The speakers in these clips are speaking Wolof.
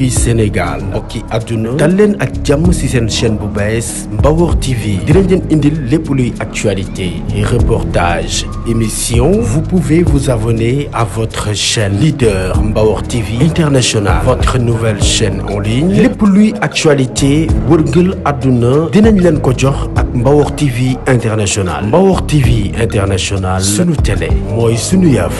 fii Sénégal mbokki àdduna dal leen ak jàmm ci seen chaîne bu bees Mbawor TV dinañ leen indil lépp luy actualité reportage émission vous pouvez vous abonner à votre chaîne leader Mbawor TV International votre nouvelle chaîne en ligne lépp luy actualité wërngël àdduna dinañ leen ko jox ak Mbawor TV International Mbawor TV International sunu télé mooy sunu yëf.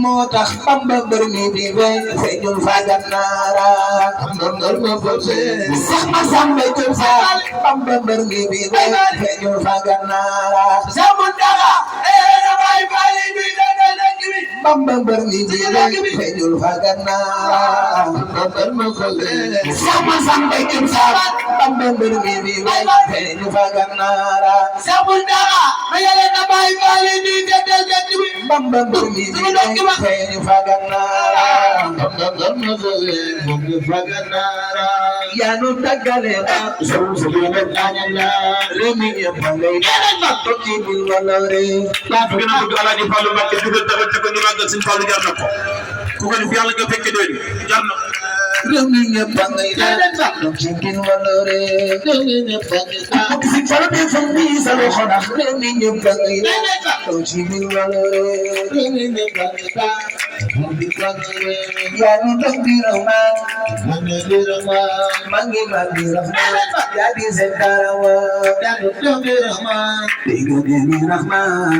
moo tax Bamba mbër mi di wey feeñul fa Gànnaara mbër ma fose sax ma samba jëm faal Bamba mbër mi di wey feeñul fa Gànnaara sama daga na bay bali bi Bamba mbër mi di wey feeñul fa Gànnaara mbër ma fose sax ma samba jëm faal Bamba mbër mi di wey feeñul fa Gànnaara sama daga na bay bali bi Bamba mbër mi di wey feeñu fa Gànnaara yaa nu tàggale ba soo su ñu def ñaanal réew mi ñëpp ngay ñaanal toog ci biir wala réew yaa fi gën a bëgg Alaaji Fallu Mbàkke dugal taxal te ko ñu màggal Sëñ Fallu jar na ko ku ko def yàlla nga fekke doy jar na réew mi ñëpp ngay ñaanal toog ci biir wala réew réew mi ñëpp ngay ñaanal si fara bi fa mi sa loxo ndax réew mi ñëpp ngay ñaanal toog ci biir wala réew réew mi ñëpp ngay ñaanal yaa ngi toog di rahmaan maa ngi rahmaan yaa di seen karawa yaa ngi toog di rahmaan dégg nga di rahmaan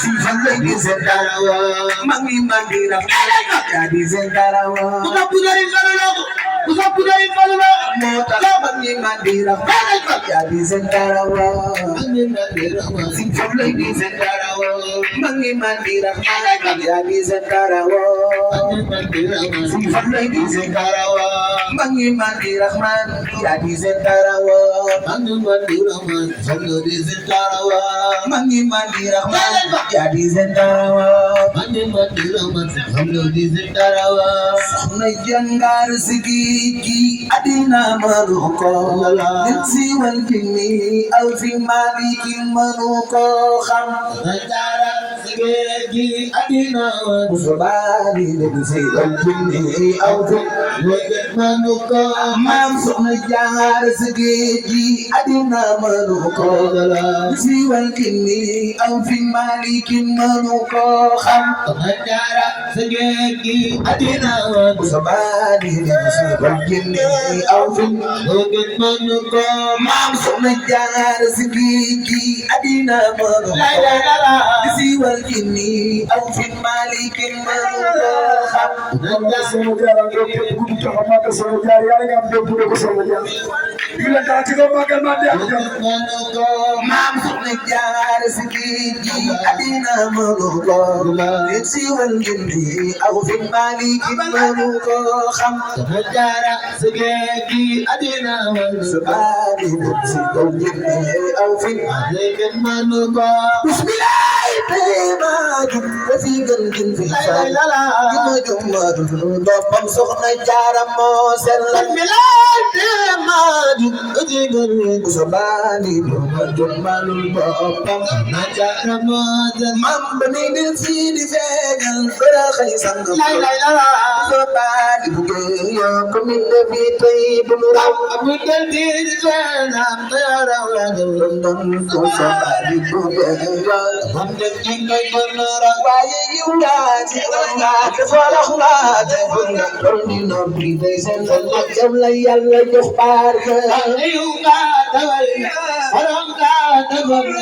si fan lay di seen karawa maa ngi rahmaan yaa di seen karawa moo tax maa ngi rahmaan yaa di seen karawa si fan lay di seen karawa maa ngi rahmaan yaa di seen karawa si fan lay di seen karawa maa ngi rahmaan yaa di seen karawa maa ngi rahmaan fan lay di seen karawa maa ngi rahmaan yaa di seen karawa maa ngi rahmaan fan lay di seen karawa soxna jàngaar si gi adina manu ko nit si wal jinni aw fi maliki manu ko xam dara gi adina musabali nit si wal jinni aw fi manu ko maam soxna jaar si gi adina manu ko nit si wal jinni aw fi maliki manu ko xam dara gi adina musabali nit si wal jinni aw fi manu ko maam soxna jaar si gi adina manu ko si wal jinni aw fi maliki manu ko xam nga sama jaar ak ko bu tax ma ko sama jaar yàlla nga am do bu ko sama jaar ila ta ci ko magal ma de manu ko maam soxna jaar si gi adina manu ko si wal jinni aw fi maliki manu ko xam nga jaar si gi adina manu sabani si wal jinni aw fi maliki manu ko bismillah fi gën gën fi fay juma juma du boppam soxna jaara moo sellal milaate maadu fi gën gën sabani juma lu boppam soxna jaara moo sellal mam ba ni del si di feegal fara xay sang sabani bu yo ko min de fi tay bu mu raw bu del di feegal fara la don ko sabani bu yo mam de ngay waaye yiw laa ci laa te folox laa te folox ni noppi day seen yow la yàlla jox barke yiw laa te folox laa te folox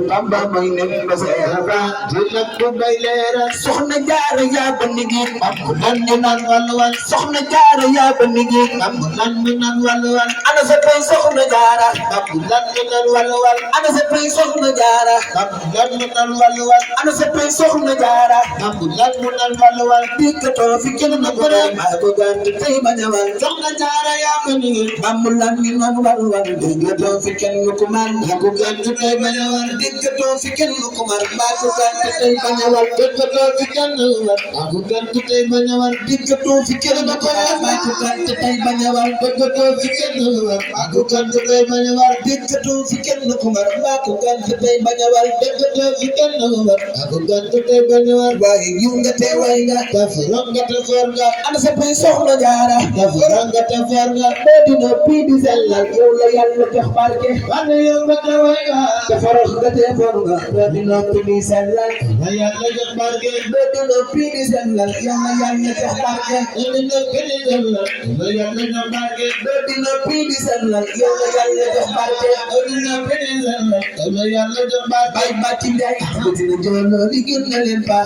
Bamba may nek ba seera dilak ko bay leeral soxna jaara yaa ba nigi am lan ñu naan walwal soxna jaara yaa ba nigi am lan ñu naan walwal ana sa tay soxna jaara am lan ñu naan walwal ana sa tay soxna jaara am lan ñu naan walwal ana sa tay soxna jaara am lan ñu naan walwal dikkato fi kenn na ko ma ko gant tay ma ñawal soxna jaara yaa ba nigi am lan ñu naan walwal dikkato fi kenn ko man ko gant tay ma ñawal dikkato fi kenn ko mar ma ko gant tay ma ñawal dikkato fi kenn ma ko gant tay ma ñawal dikkato fi kenn ko ma ko gant tay ma ñawal dikkato fi kenn ma ko gant tay ma ñawal dikkato fi kenn ko mar ma ko gant tay ma ñawal dikkato fi kenn ma ko gant tay ma ñawal waaye yu nga te way nga dafa nga te for nga ana sa pay soxna jaara dafa nga te for nga be dina pi di sellal yow la yàlla jox barke wane yow nga te way nga dafa nga te for nga be dina pi di sellal la yàlla jox barke be dina pi di sellal yow la yàlla jox barke dina pi di sellal la yàlla jox barke be dina pi di sellal yow la yàlla jox barke dina pi di sellal la yàlla jox barke bay batti nday dina jolo di gën na leen ba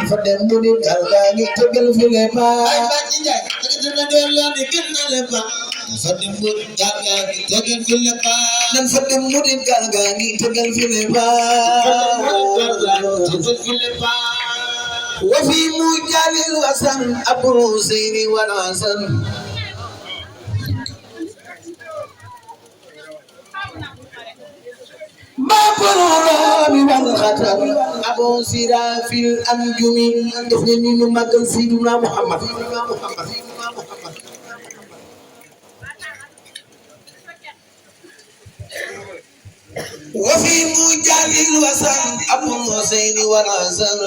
fa dem mu di gal ga ngi tegal fi le ba bay batti nday dina jolo di gën na leen ba fa dem mu gal ga ngi tegal fi le ba nan fa dem mu di gal ga ngi tegal fi le ba wa fi mujalil wasan abu zaini wal hasan Baparami wal khatam Abu Sirafil Anjumi def ne ni ñu magal Sayyidina Muhammad wa fi mujalil wasan Abu Husayn wal Hasan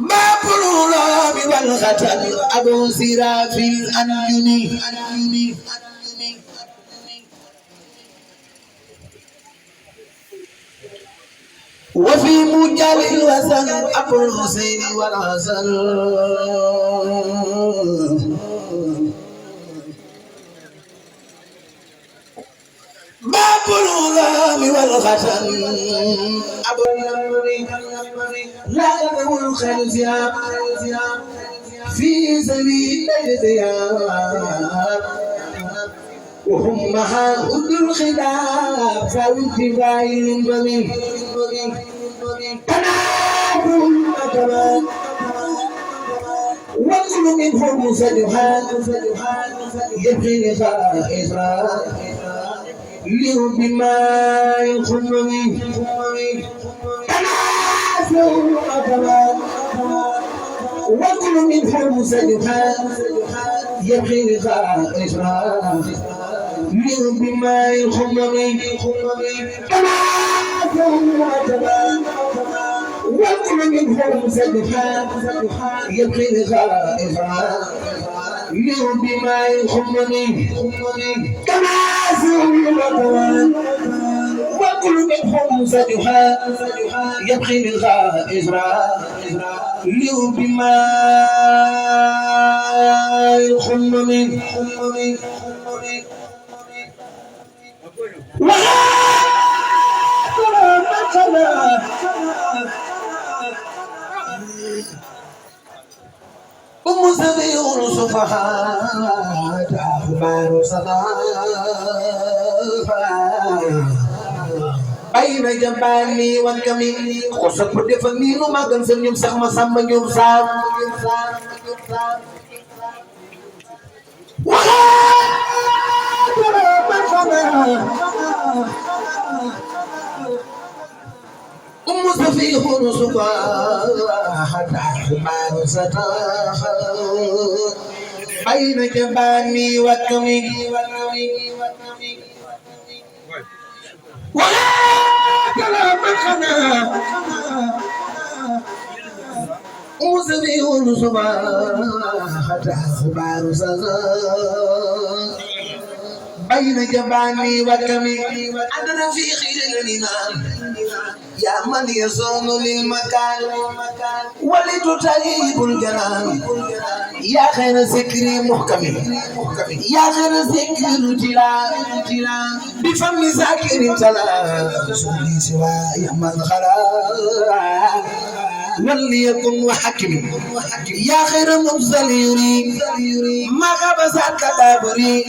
Baparami wal khatam Abu Sirafil Anjumi وفي مجال الوسن أبو الحسين والحسن باب الغلام والختن أبو النمر لا يدعو الخلفيا في سبيل الزياب وهم هؤلاء الخلاف فواتباع البنين تنابوا كمان وكل منهم سجحان يبغي لقاء إسراء له بما يخمني تنابوا كمان وكل منهم سجحان يبغي لقاء إسراء له بما يخمني وكل منهم سجحان يبغي لغائها له بما يخمني كما سوى وكل منهم سجحان يبغي لغائها له بما يخمني سبيل صفحات أخبار بين جبالي والكمين خصك بدفني وما كان سنيم سخما سما يوم سام سفيه صفحات أخبار أين جباني وكمي ولا كلام خنا وزبي ونصبا حتى خبار سزا بين جباني وكمي أدنى في خير الإنام يا من يصون للمكان ولتطيب الجنان يا خير ذكر محكم يا خير ذكر تلا بفم ذاكر تلا سوري سوى يا من خلا وليكن وحكم يا خير مبزل يري ما غبزت كدابري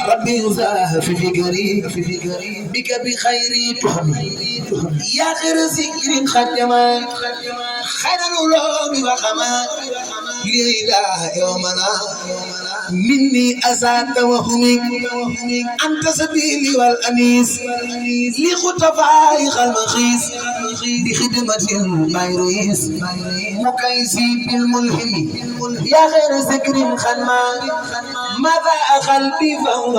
ربي يزاه في فكري بك بخير تهمي يا خير ذكر ختما خير العلوم وخما لإله يومنا مني أزاد وهمي أنت سبيلي والأنيس لخطفائق المخيس بخدمة الميريس مكيسي بالملهم يا غير ذكر خدما ماذا أخل بي فهو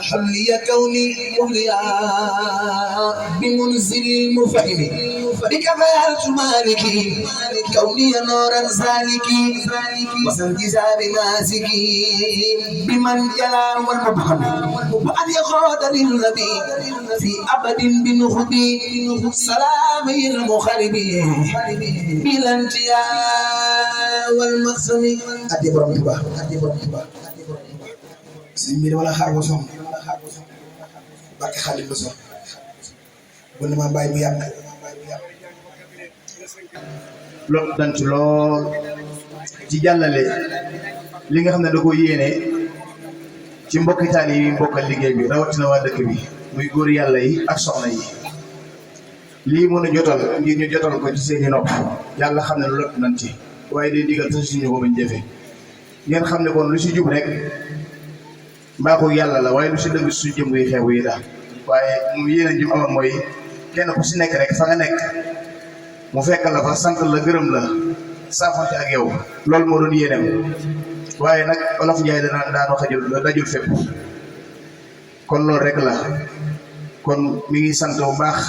حلي كوني أولياء بمنزل المفهم بك فيالت مالكي كوني نورا سالكي وسنجزاب ناسكي بمن جلا والمبهم وأن يخوض للنبي في أبد بنخبي سلامي المخربي بلا انتياء والمقسم أدي برمتبا سيمير ولا خار وصوم barke Xaadim la sox bu ne ma bàyyi bu yàgg loolu dañ ci lool ci jàllale li nga xam ne da ko yéene ci mbokki taal yi mbokkal liggéey bi rawatina waa dëkk bi muy góor yàlla yi ak soxna yi lii mën a jotal ngir ñu jotal ko ci seeni nopp yàlla xam ne lot nañ ci waaye day digal te suñu ko bañ jëfe ngeen xam ne kon lu si jub rek mbaaxu yàlla la waaye lu si dëgg su jëm yi xew yi daal waaye mu yéene jum amoon mooy kenn ku si nekk rek fa nga nekk mu fekk la fa sant la gërëm la saafante ak yow loolu moo doon yéeneem waaye nag Olof Njaay danaan daanoo xajul dajul fépp kon loolu rek la kon mi ngi sant bu baax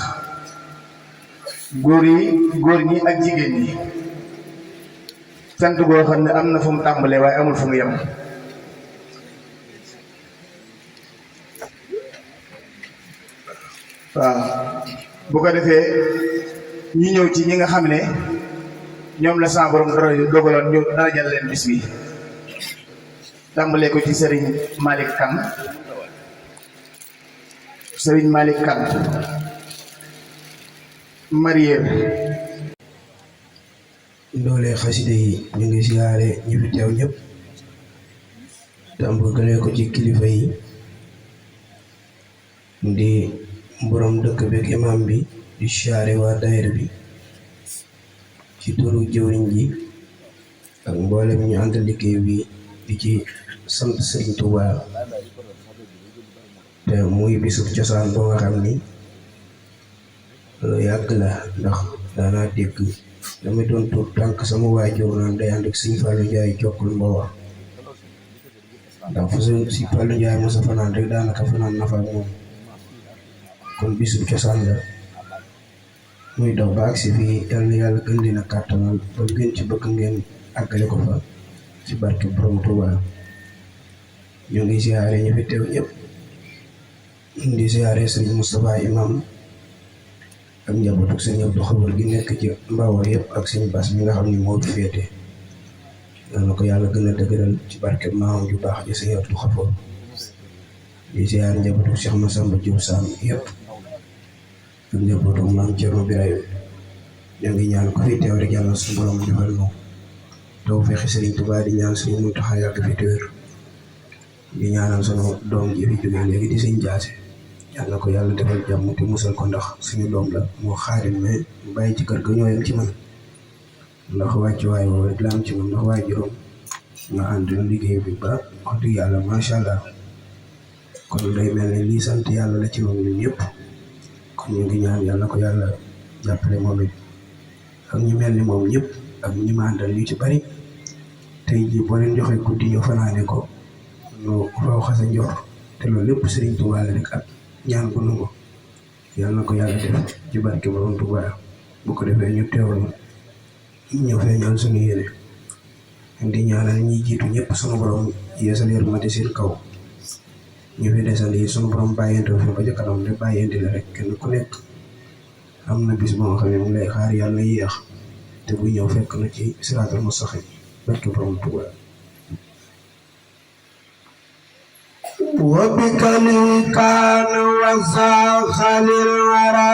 góor ñi ak jigéen ñi sant goo xam ne am na fu mu tàmbalee waaye amul fu mu yem waaw bu ko defee ñu ñëw ci ñi nga xam ne ñoom la sa borom dara dogaloon ñu dara jàll leen bis bi tàmbalee ko ci Serigne Malick Kane marié doole xaside yi ñu ngi siyaare ñi fi teew ñëpp tàmbalee ko ci kilifa yi di borom dëkk beeg imam bi di siyaare waa daayira bi ci turu jëwriñ ji ak mboolem ñu ànd liggéey bi di ci sant Serigne Touba te muy bisub cosaan boo nga xam ni lu yàgg la ndax daanaa dégg damay doon tuut tànk sama waajur naan day ànd ak Sëñ Fallou Ndiaye jokkul Mbowa ndax fa si Fallou Ndiaye mosa fanaan rek daanaka fanaan na fa ak moom kon bisub cosaan la muy dox ba agsi fii yal na yàlla gën leen a kàttanal ba gën ci bëgg ngeen àggale ko fa ci barke borom Touba ñu ngi siyaare ñu fi teew ñëpp di siyaare Serigne Moustapha imam ak njabootu sëñ Abdou Xabar gi nekk ci Mbawar yëpp ak sëñ Bass mi nga xam ni moo féete yal na ko yàlla gën a dëgëral ci barke maam ju baax ji sëñ Abdou Xabar di siyaare njabootu Cheikh Massamba Diop Sam yëpp ak njabootu maam Thierno Birahim ñoo ngi ñaan ko fi teew rek yàlla suñu borom defal nu taw fexe Serigne Touba di ñaan suñu Muntaxa yàgg fi te wér di ñaanal sunu doom ji fi jógee léegi di sëñ Jaase yàlla ko yàlla defal jàmm te musal ko ndax suñu doom la moo xaarim mais bàyyi ci kër ga ñoo yem ci man ndax wàccu waay woo rek la am ci man ndax waay juróom nga ànd liggéey bi ba wax dëgg yàlla macha allah kon day mel ni lii sant yàlla la ci moom ñun ñëpp kon ñu ngi ñaan yàlla ko yàlla jàppale moom it ak ñu mel ni moom ñëpp ak ñi ma àndal ñu ci bari te tey jii boo leen joxee guddi ñu fanaane ko lu raw xasa njor te loolu lépp Sëriñ Tuubaa la rek ak ñaan bu nangu yàlla na ko yàlla def ci barke Borom Tuubaa bu ko defee ñu teewlu ñëw feeñal suñu yéene di ñaanal ñi jiitu ñëpp sunu borom yeesal yërmande seen kaw ñu fi desal yi sunu borom bàyyente fi ba ca kanam ne bàyyente la rek kenn ku nekk am na bis boo xam ne mu lay xaar yàlla yéex te bu ñëw fekk na ci siraatal mustaqim barke Borom Tuubaa وبك لي كان وزاخل الورى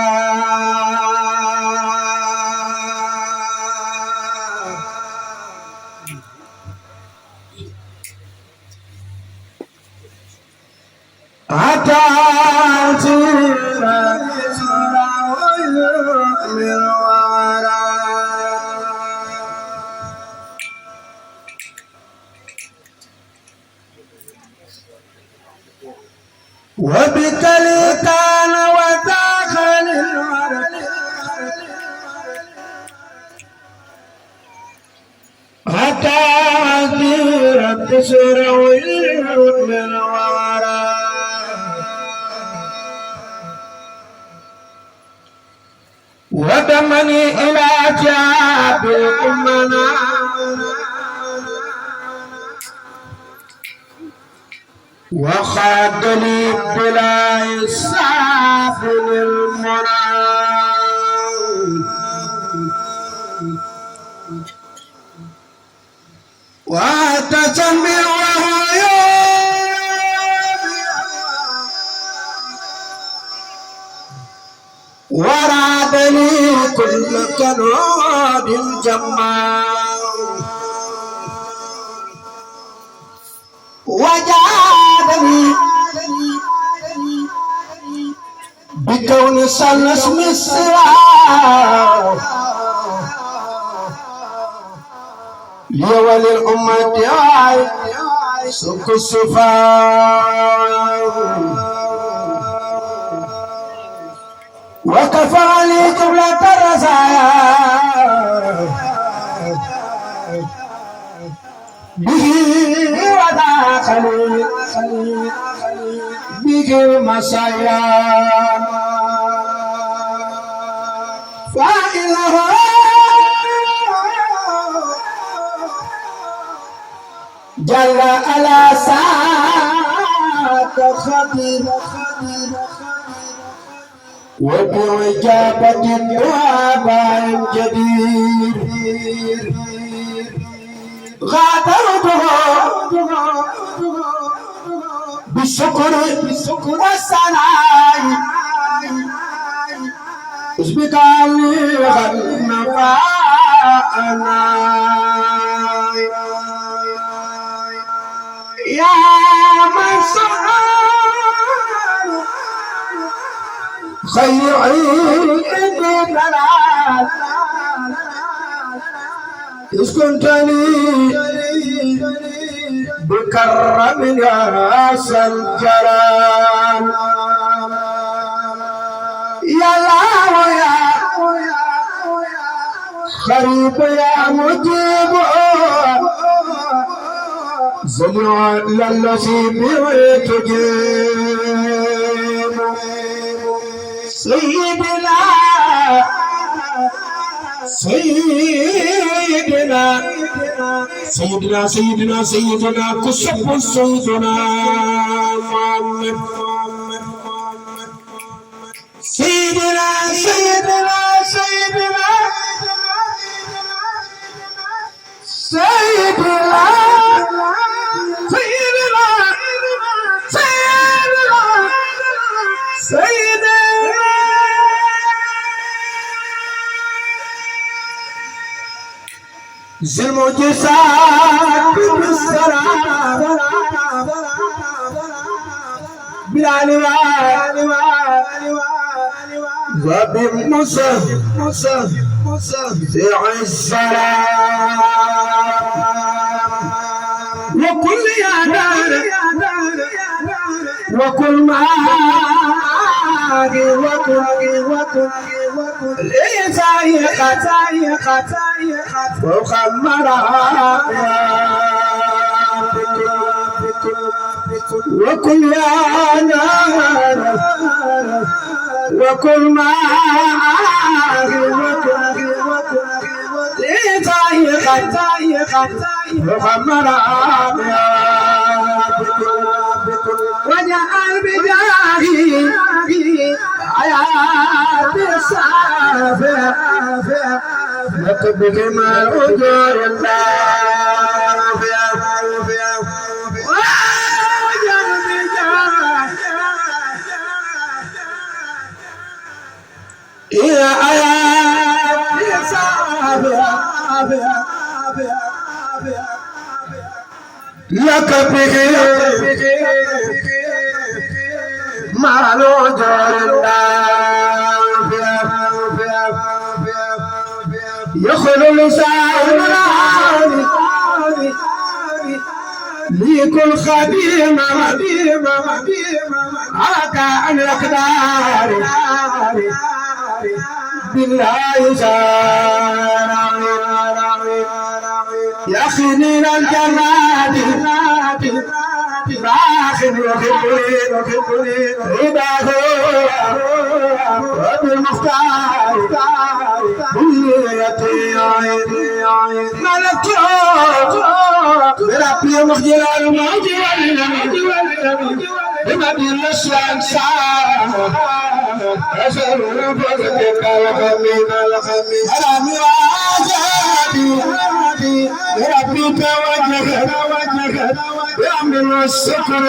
وبالتالي كان وداخل الورد حتى عذيرت سروي من الورى ودمني إلى جاب الأمنا وخاد لي بلا إسعاف للمنى واعتصم وهو وراد لي كل كنود جمال وجادني بكون صلى اسم السراء لي وللأمة سك الصفاء وكفاني قبلة الرزايا به وداخلي به المسايا فإله جل على ساعة خبير وبإجابة الدعاء جدير غادرته بالشكر والثناء اسمك علي غنفاءنا يا من سعى خير عيد لنا اسكنتني بكرم يا سلجلال يا الله يا خريب يا مجيب زمع للذي بتجيب سيدنا سيدنا سيدنا سيدنا سيدنا كشف سيدنا محمد سيدنا سيدنا سيدنا سيدنا سيدنا سيدنا ذي المعجزات بالسلام بلا لواء وبموسى ذي السلام وكل يا دار وكل ما وكل ليس يخطا وخمرا وكل يا نار وكل ما وخمر وجعل بجاهي حياة السافر وكبك ما أجور الله وجعل بجاهي يا حياة السافر لك به ما نجر يخل لسان لكل خديم عكا عن الأقدار بالله جار يخنين الجنات باخن وخبرين رباه وبالمختار ملكت بربي مخجل الموت بمدي النسوان سار أسأل بذلك الخميس أرامي وعجابي بربي توجهت بأمر والسكر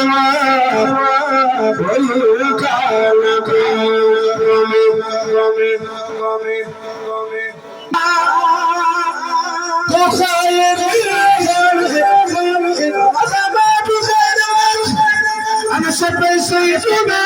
والكالك أنا سبي سيدنا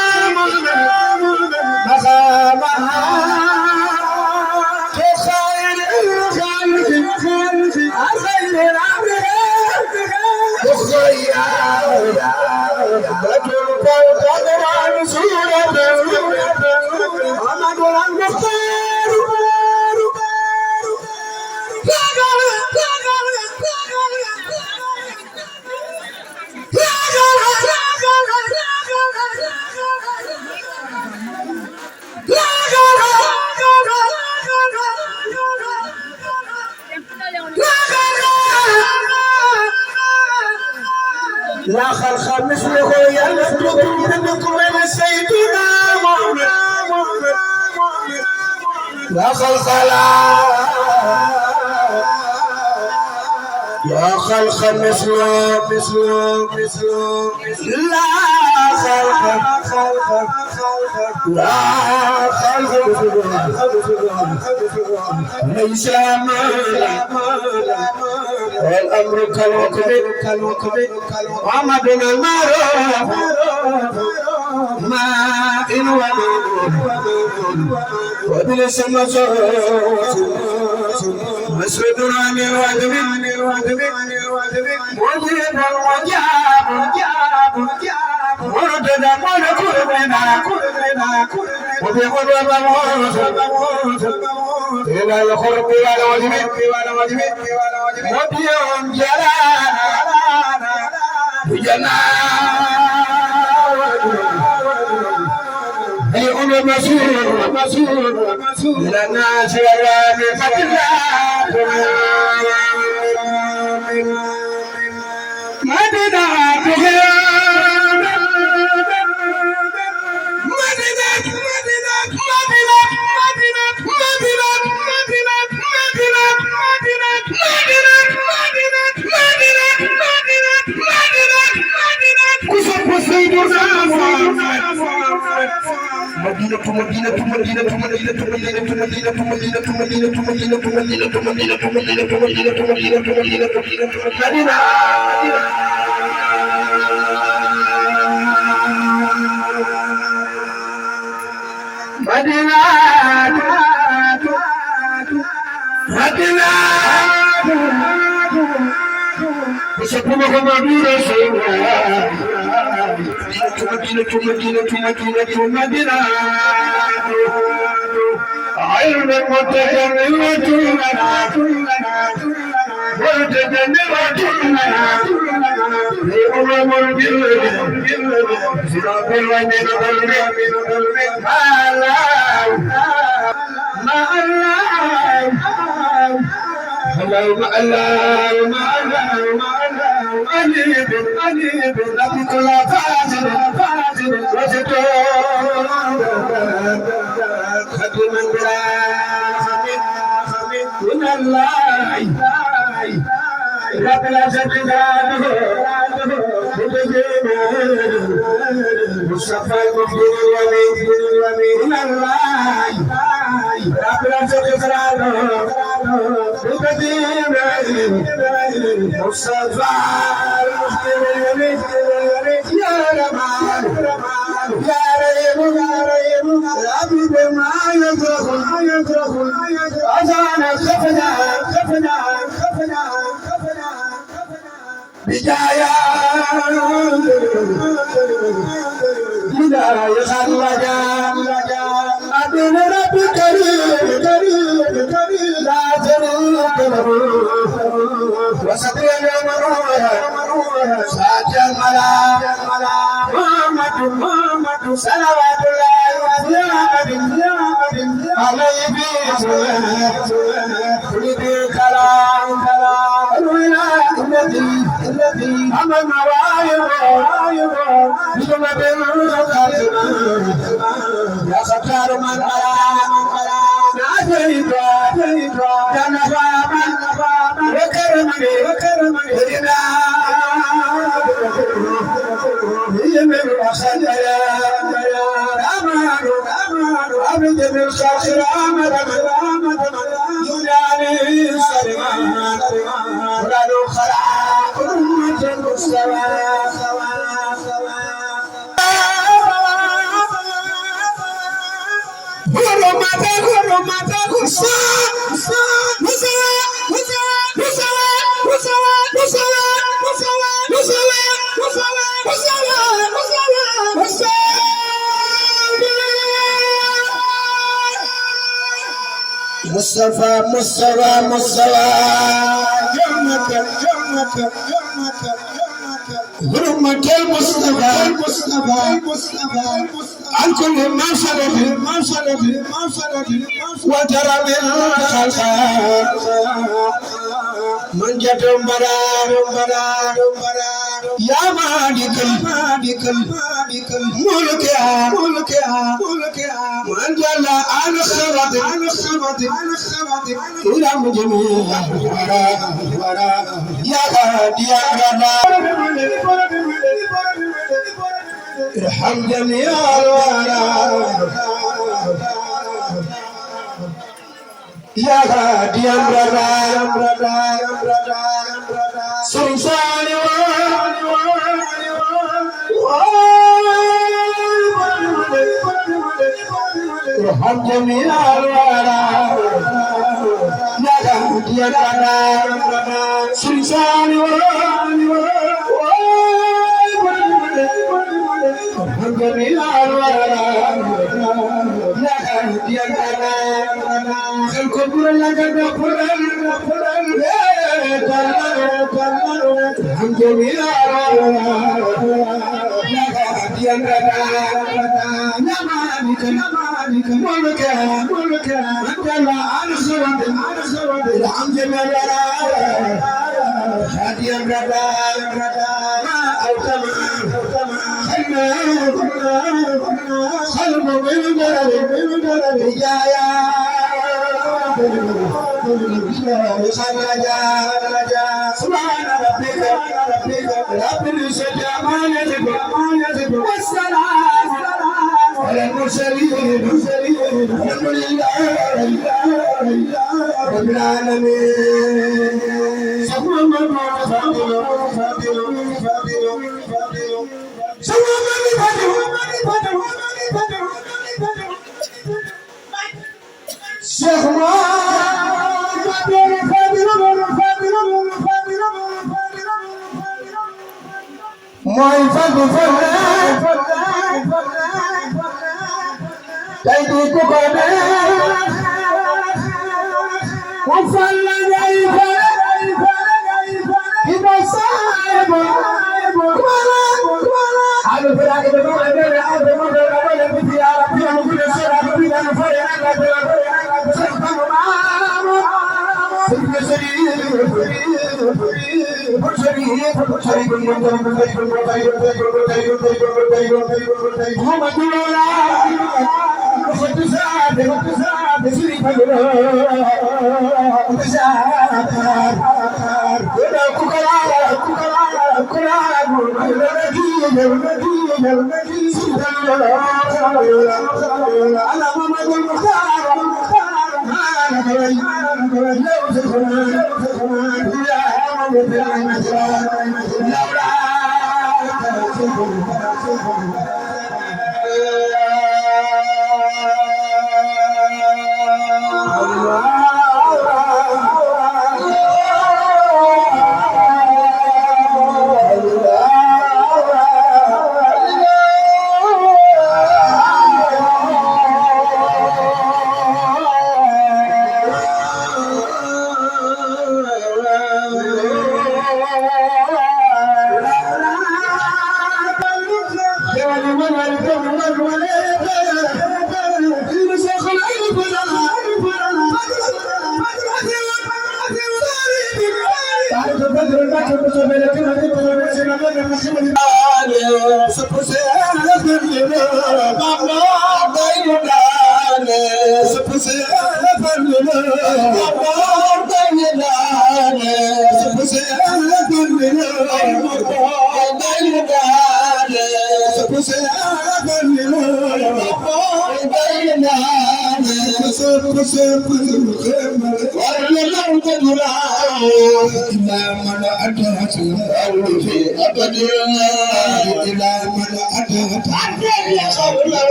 لا خلق مثله يلفظ منكم من سيدنا محمد لا خلق لا خلق مثله لا خلق لا خلق ليس والأمر كالوكب وعمدنا المعروف ما إن ودلس المزروف مسعدنا عن الواجب مجيب وردنا ونكرمنا وبغضب الموت إلى الخرب والواجب مبيع جلانا بجنان بيقول مسؤول لنا سوى Wafalla gaifa, iba saiba.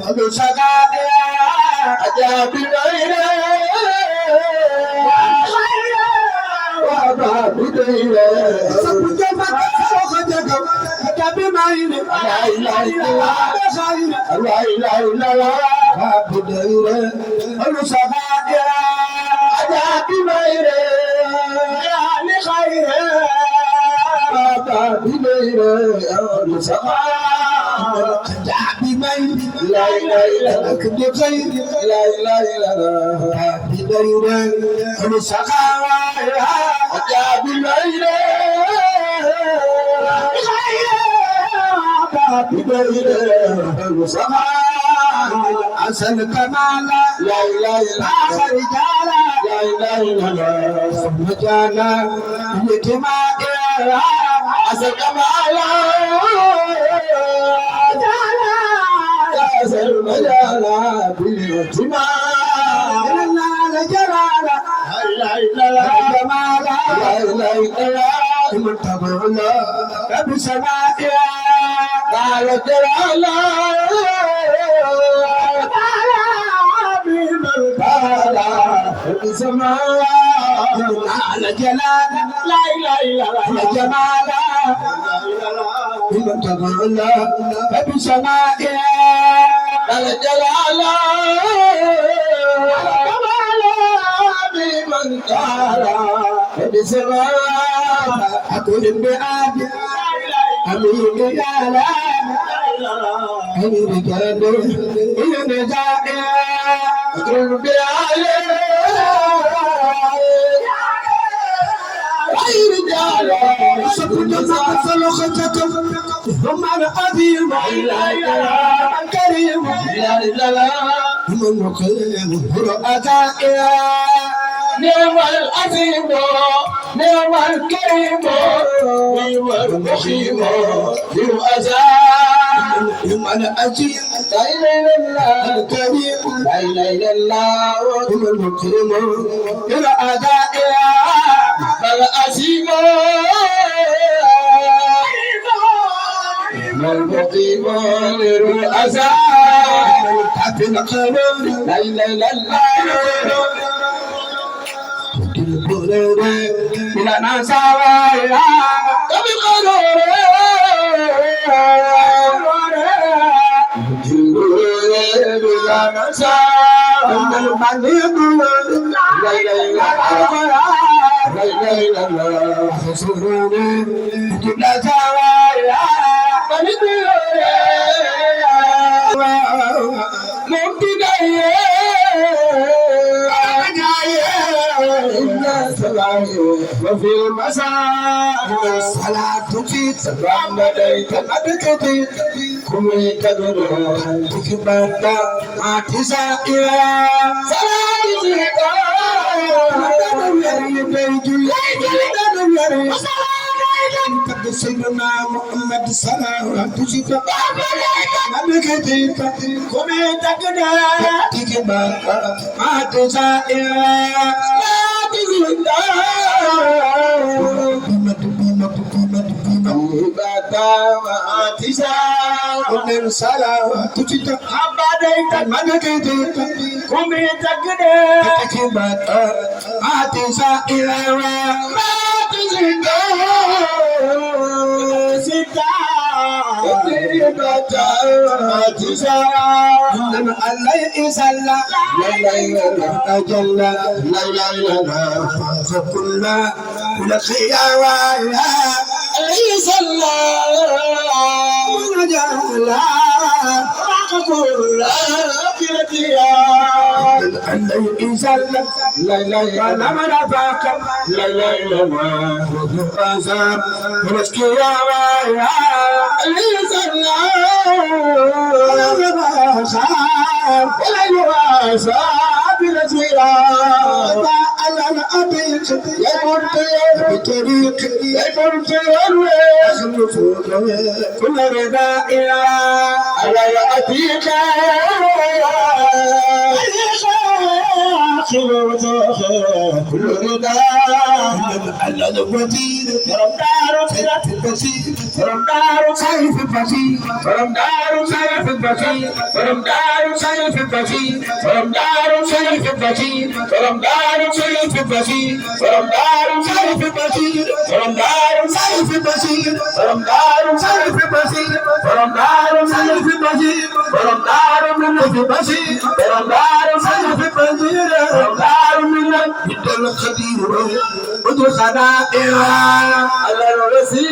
هلو سقايا أجاب غيره وأبا بديره سبت فتح أجاب معينه لا إله إلا الله لا إله إلا الله بديره هلو سقايا أجاب غيره يعني خيره أبا بديره هلو سقايا بمين لا إله إلا الله بغير لا إله إلا الله بغير السخاوة أجاب بغير بغير السخاوة أسأل كمال لا إله إلا الله رجال لا إله إلا الله رجال يتماء أسأل كمال المجالا بالاتماع لا جلالا لا اله الا جمالا لا اله الا الله منتظر الله بسمائها قال جلالا بالبالا بسمائها قال جلالا لا اله الا الله جمالا منتظر الله بسمائها قال جلالا بمن قال بسماء أقول بآب أمين يا لا أمين جاد إن جاد أقول بآب غير جاد سكت سلختكم هم القديم لا إله كريم لا إله من مقيم رؤسائي نعم العظيم نعم الكريم نعم المقيم رؤسائي نعم العظيم لا إله إلا الله الكريم لا إله إلا الله نعم المقيم رؤسائي العظيم المقيم للرؤساء تحت القانون لا إله إلا الله من النساوى بالقانون من الملك لا إله إلا الله خسروني جبل سوايا وفي المساء الصلاة في سبع مديك مدكتي كمي تدرو تكبرت ما تسائر صلاة قد سيدنا محمد صلاة تشفى مدكتي كمي تدرو تكبرت ما تسائر فكنا لخيا ليس الله نجعل كل آخرتها ليس الله لا لا لا ما نفاق لا لا لا ما وفازا ونسكيا ليس الله ولا يواسى بالزيارة على الأبيض يمر بطريق يمر كل رداء على الأبيض كل رداء على الأبيض رمضان في البسيط borom daaru sayu fi basi borom daaru sayu fi basi borom daaru sayu fi basi borom daaru sayu fi basi borom daaru sayu fi basi borom daaru sayu fi basi borom daaru sayu fi basi borom daaru sayu fi basi borom daaru sayu fi basi borom daaru min fi basi borom daaru sayu fi basi borom daaru min bidal khadir wajh khada'ira ala rasul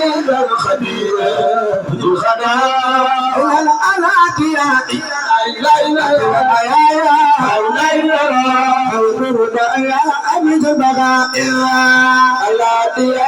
bidal khadir wajh khada'ira ala atiya la ilaha illa allah ya abid baga'ira ala atiya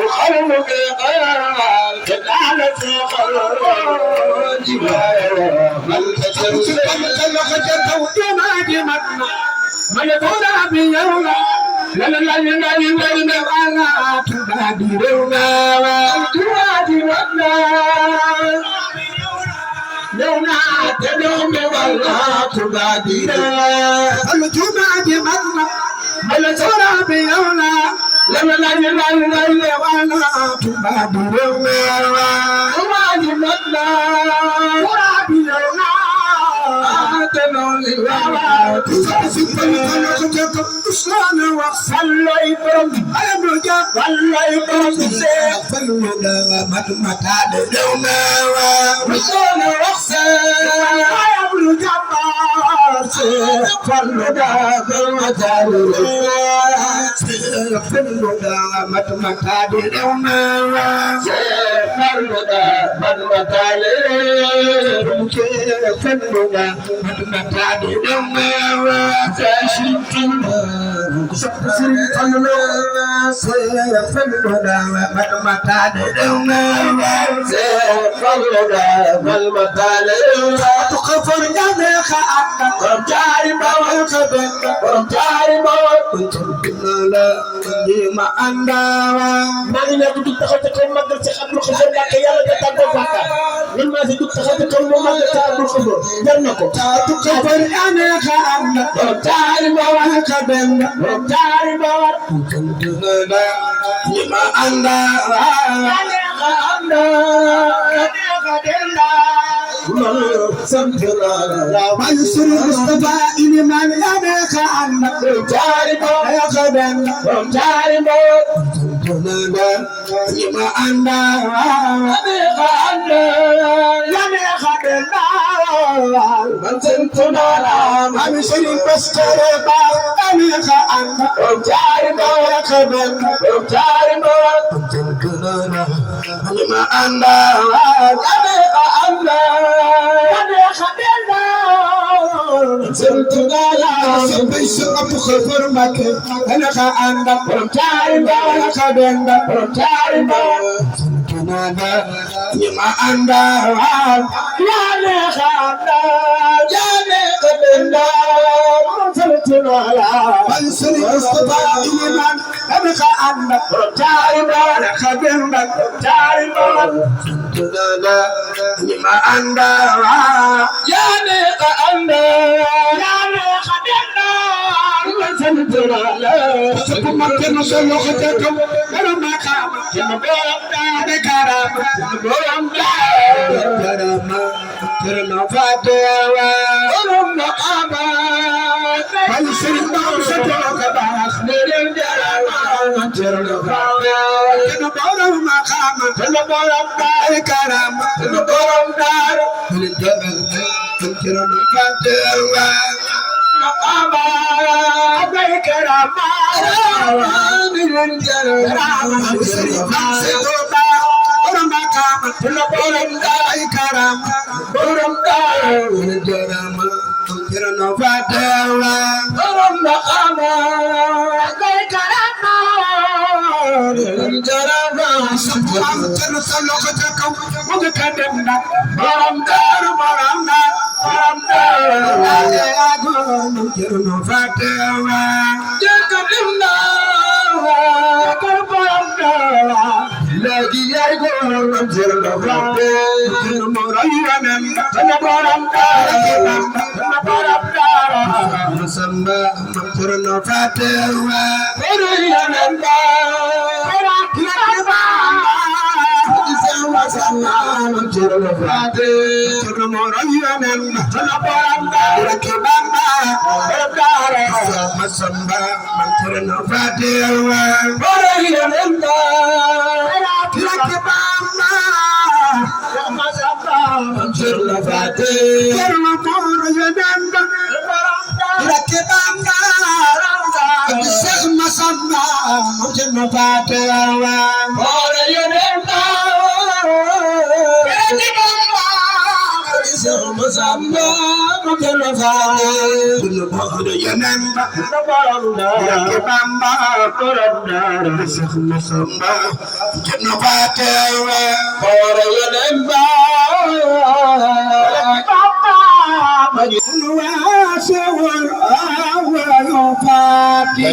خلق قال كان خلق من يقول بيوم لا لا لا لا لا لا تبادرنا وتبادرنا لونا تدوم والله تبادرنا تبادرنا ولا ترى بيوم لا لا لا لا لا لا تبادرنا تبادرنا Musamba Mutana Fale Bukhara Yanamba Nabaranda Yakibamba Koranda Sheikh Musamba Janabate Bukhara Yanamba Yakibamba Majunwa Sewa Awa Fati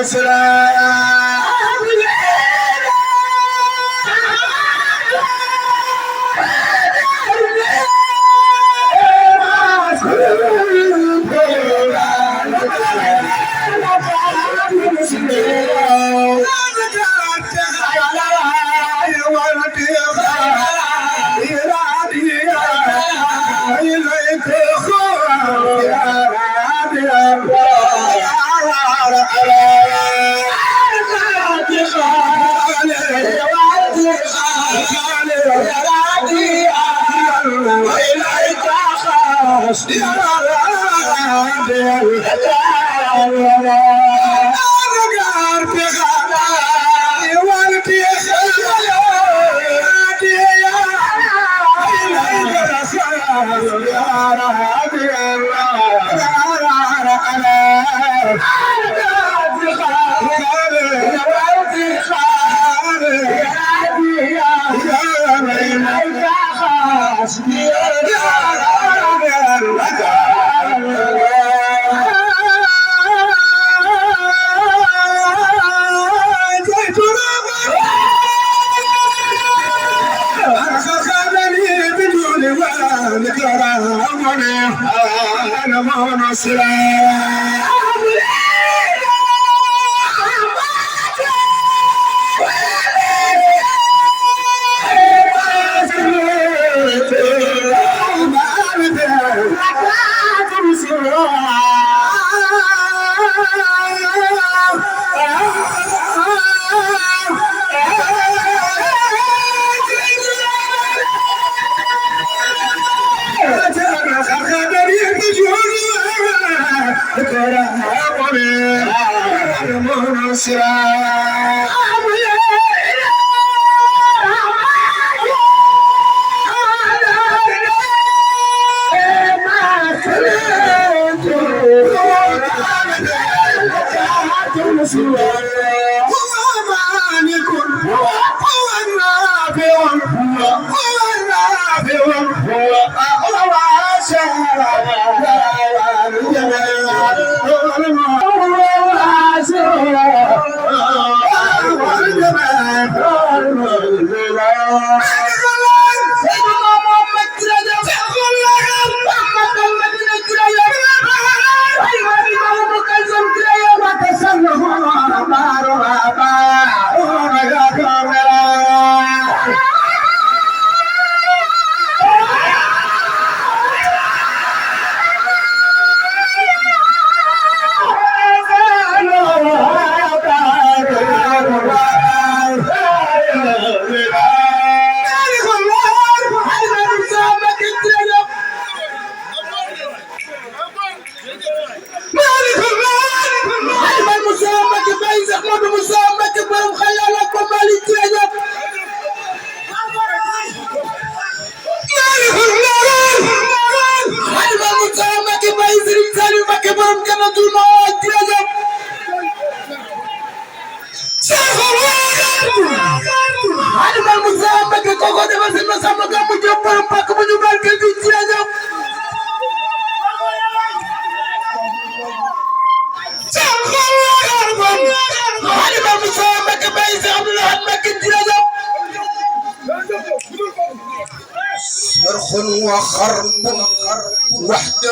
Sira شرخ وخرب وحده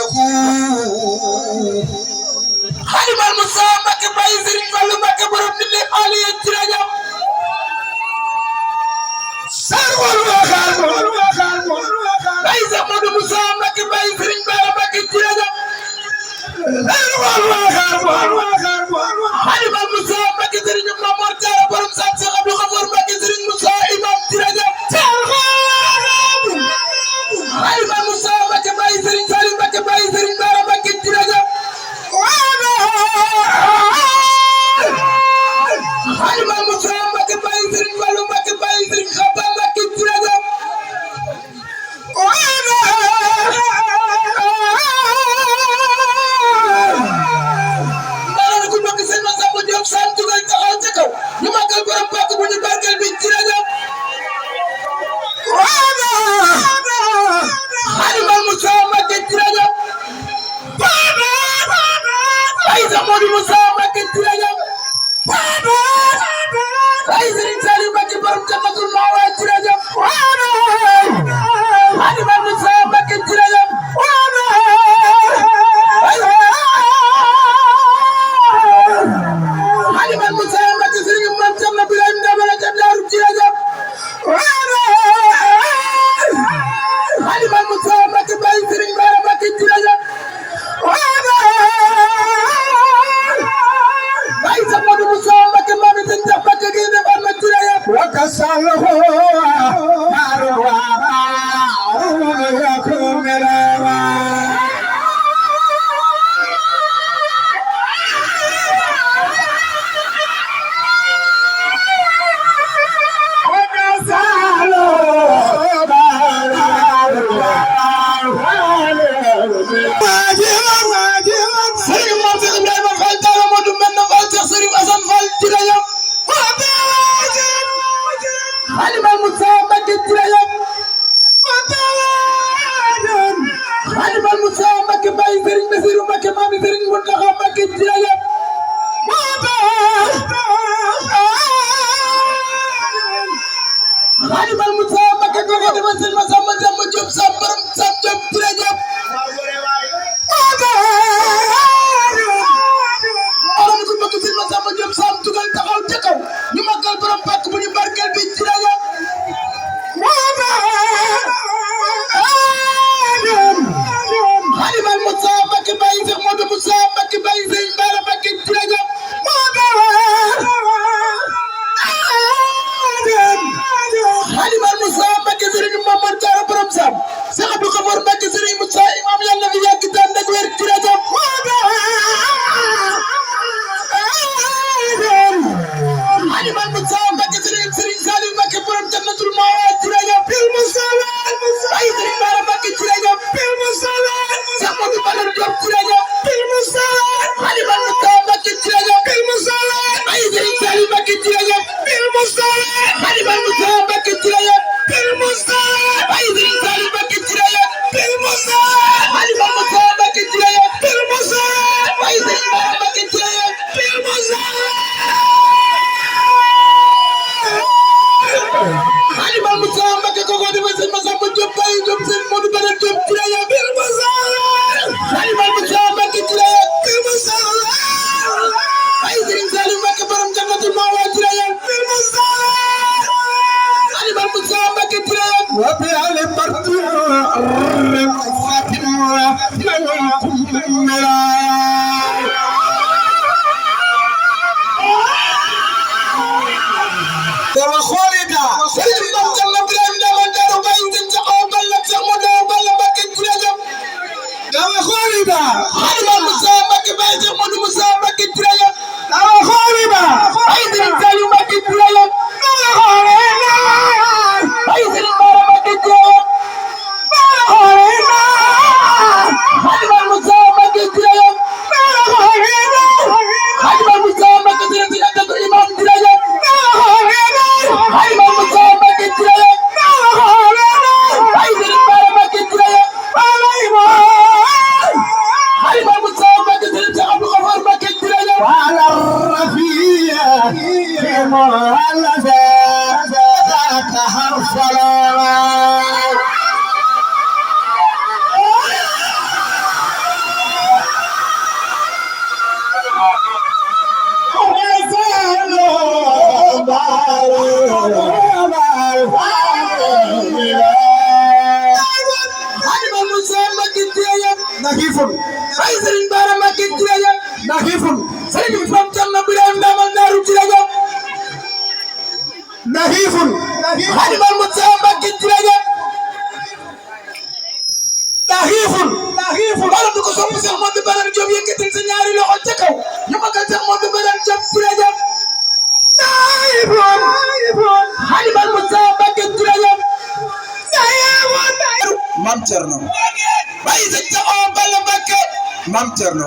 خالب المسامك بايزر قلبك برب اللي حالي الترجم شرخ وخرب بايزر قلب المسامك بايزر قلبك الترجم خالب المسامك درج مرجع برم سات قبل غفور بك درج مسائم الترجم خالب المسامك بايزر قلبك بايزر قلبك الترجم خالب المسامك بايزر قلبك بايزر خبرك الترجم خالب المسامك Diop Touré Diop Orang ko bëgg ci Massamba Diop Sam tugal taxaw ca kaw ñu magal borom pàkk bu ñu barkel bi Touré Diop Halimal Moussa Mbacké Baye Cheikh Modou Moussa Mbacké Baye Sëñ Bara Mbacké Touré Diop Halimal Moussa Mbacké Serigne Momar Diarra borom Sam Cheikh Abdou Khafor Mbacké Serigne Moussa imam Yàlla fi yàgg tan ak wér Touré Diop Halimal Moussa Mbacké Serigne Saliou Mbacké borom Jannatul Ma'wa Touré Diop Baye Serigne Bara Mbacké Touré Diop Cheikh Modou Badar Diop Touré Diop Halimal Moussa Mbacké Touré Diop Baye Serigne Saliou Mbacké Touré Diop Halimal Moussa Mbacké Touré Diop Baye Serigne Saliou Mbacké Touré Diop Halimal Moussa Mbacké Touré Diop Baye Serigne Bara Mbacké Touré Diop Halimal Moussa Mbacké koko defa Sëñ Massamba Diop Baye Diop Sëñ Modou Badar Diop Touré Diop Halimal Moussa Mbacké Touré Diop Baye Serigne Saliou Mbacké borom Jannatul Ma'wa Touré Diop Halimal Moussa Mbacké Touré Diop wa bi al bardu Dama xolida Serigne Mame Diallo Birame Dama Daro Baye Serigne Sakho Balla Cheikh Modou Balla Mbacké Touré Diop Dama xolida Halimal Moussa Mbacké Baye Cheikh Modou Moussa Mbacké Touré Diop Dama xolida Baye Serigne Saliou Mbacké Touré Diop Dama xolida Baye Serigne Bara Mbacké Touré Diop Dama xolida Halimal Moussa Mbacké Touré Diop Dama xolida Halimal Moussa Mbacké Serigne Adako Imam Touré Diop Halimal Moussa Mbacké Touré Diop Baye Serigne Bara Mbacké Touré Diop Halimal Moussa Mbacké Serigne Cheikh Abdou Khafor Mbacké Touré Diop ala rafiya mo ala za ta harfala Halimal Moussa Mbacké Touré Diop Nahifun Baye Serigne Bara Mbacké Touré Diop Nahifun Serigne Mame Diallo Birame Dama Daro Touré Diop Nahifun Halimal Moussa Mbacké Touré Diop Nahifun wala du ko sopp Cheikh Modou Badar Diop yëkkatil sa ñaari loxo ca kaw ñu magal Cheikh Modou Badar Diop Touré Diop Nahifun Halimal Moussa Mbacké Touré Diop Mame Thierno Baye Serigne Sakho Balla Mbacké Mame Thierno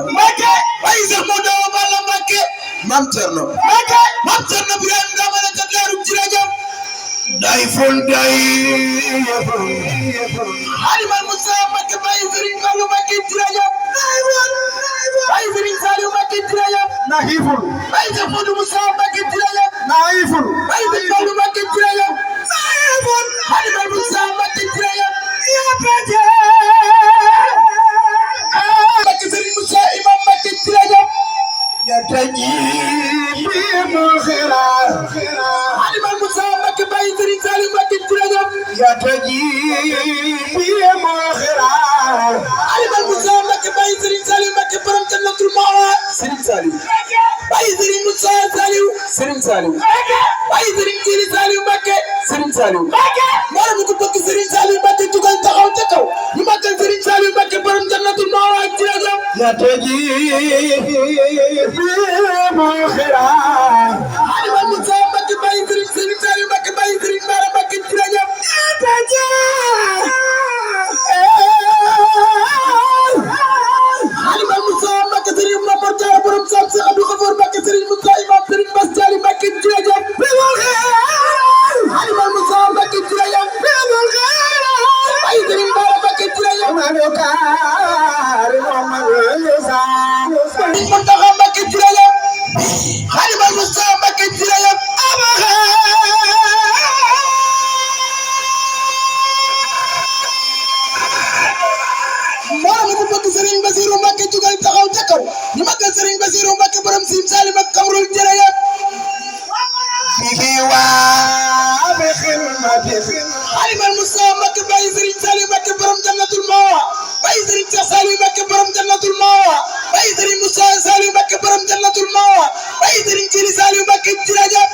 Baye Cheikh Modou Balla Mbacké Mame Thierno Birame Dama Daro Touré Diop Nahifun Halimal Moussa Mbacké Baye Serigne Fallou Mbacké Touré Diop Baye Serigne Saliou Mbacké Touré Diop Nahifun Baye Cheikh Modou Moussa Mbacké Touré Diop Nahifun Baye Serigne Fallou Mbacké Touré Diop Nahifun Halimal Moussa Mbacké Touré Diop Mbacké Serigne Moussa Imam Mbacké Touré Diop Halimal Moussa Mbacké Baye Serigne Saliou Mbacké Touré Diop Halimal Moussa Mbacké Baye Serigne Saliou Mbacké borom Jannatul Ma'wa Serigne Saliou Baye Serigne Moussa Saliou Serigne Saliou Baye Serigne Djili Saliou Mbacké Serigne Saliou mara mu ko bëgg Serigne Saliou Mbacké jugal taxaw ca kaw ñu magal Serigne Saliou Mbacké borom Jannatul Ma'wa Touré Diop Halimal Moussa Mbacké Baye Serigne Saliou Mbacké Baye Serigne Bara Mbacké Touré Diop Halimal Moussa Mbacké Serigne Momar Diarra borom Sam Cheikh Abdou Khafor Mbacké Serigne Moussa Imam Serigne Bass Diarra Mbacké Touré Diop Halimal Moussa Mbacké Touré Diop Baye Serigne Bara Mbacké Touré Diop Mountakha Mbacké Touré Diop Halimal Moussa Serigne Bassirou Mbacké borom Sim Salim ak Kamrul jërëjëf Alimal Moussa Mbacké Baye Serigne Salim Mbacké borom Jannatul Mawa Baye Serigne Cheikh Salim Mbacké borom Jannatul Mawa Baye Serigne Moussa Salim Mbacké borom Jannatul Mawa Baye Serigne Thierry Salim Mbacké jërëjëf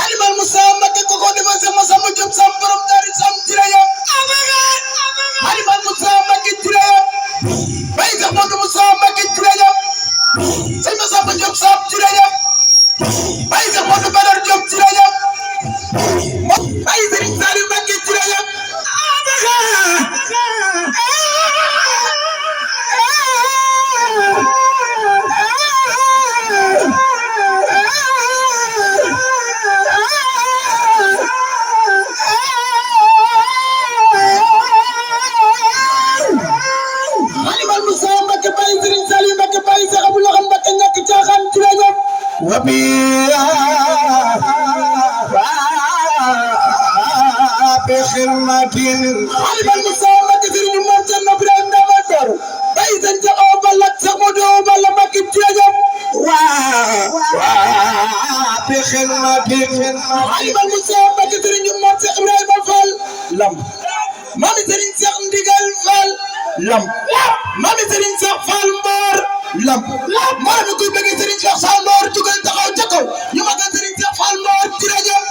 Alimal Moussa Mbacké koko defal sama sama job sam borom dari sam jërëjëf Alimal Moussa Mbacké jërëjëf Baye Cheikh Moussa Mbacké jërëjëf sama sama job sam jërëjëf Baye Cheikh Modou Badar Diop jërëjëf Baye Serigne Salim Mbacké jërëjëf Alimal Moussa Mbacké Baye Serigne Salim Mbacké Baye Cheikh Abdou Lahad Mbacké ñàkk caaxaan jërëjëf Alimal Moussa Mbacké Serigne Mor Thierno Birahim Ndamador Baye Serigne Cheikh Awa Balla Cheikh Modou Awa Balla Mbacké jërëjëf Alimal Moussa Mbacké Serigne Mor Cheikh Ibrahima Fall lam Mami Serigne Cheikh Ndigal Fall lam Mami Serigne Cheikh Fall Mbor lam moo mi koy bëgg Serigne Cheikh Fall Mbor jugal taxaw ca kaw ñu magal Serigne Cheikh Fall Mbor jërëjëf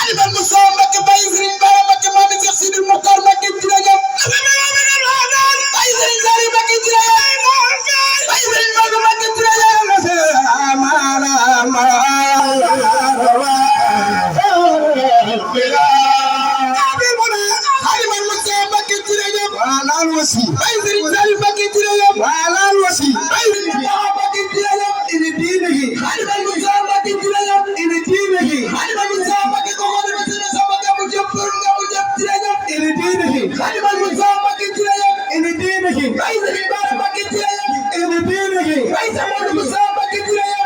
Alimal Moussa Mbacké Baye Serigne Bara Mbacké Mami Cheikh Sidil Mokhtar Mbacké jërëjëf Baye Serigne Saliou Mbacké jërëjëf Baye Serigne Maodo Mbacké jërëjëf Alimal Moussa Mbacké jërëjëf Baye Serigne Saliou Mbacké jërëjëf Baye Serigne Mbacké jërëjëf Alimal Moussa Mbacké jërëjëf Alimal Moussa Mbacké koko dama sama sama gamu jëpp jërëjëf Alimal Moussa Mbacké jërëjëf Baye Serigne Bara Mbacké jërëjëf Baye Serigne Moussa Mbacké jërëjëf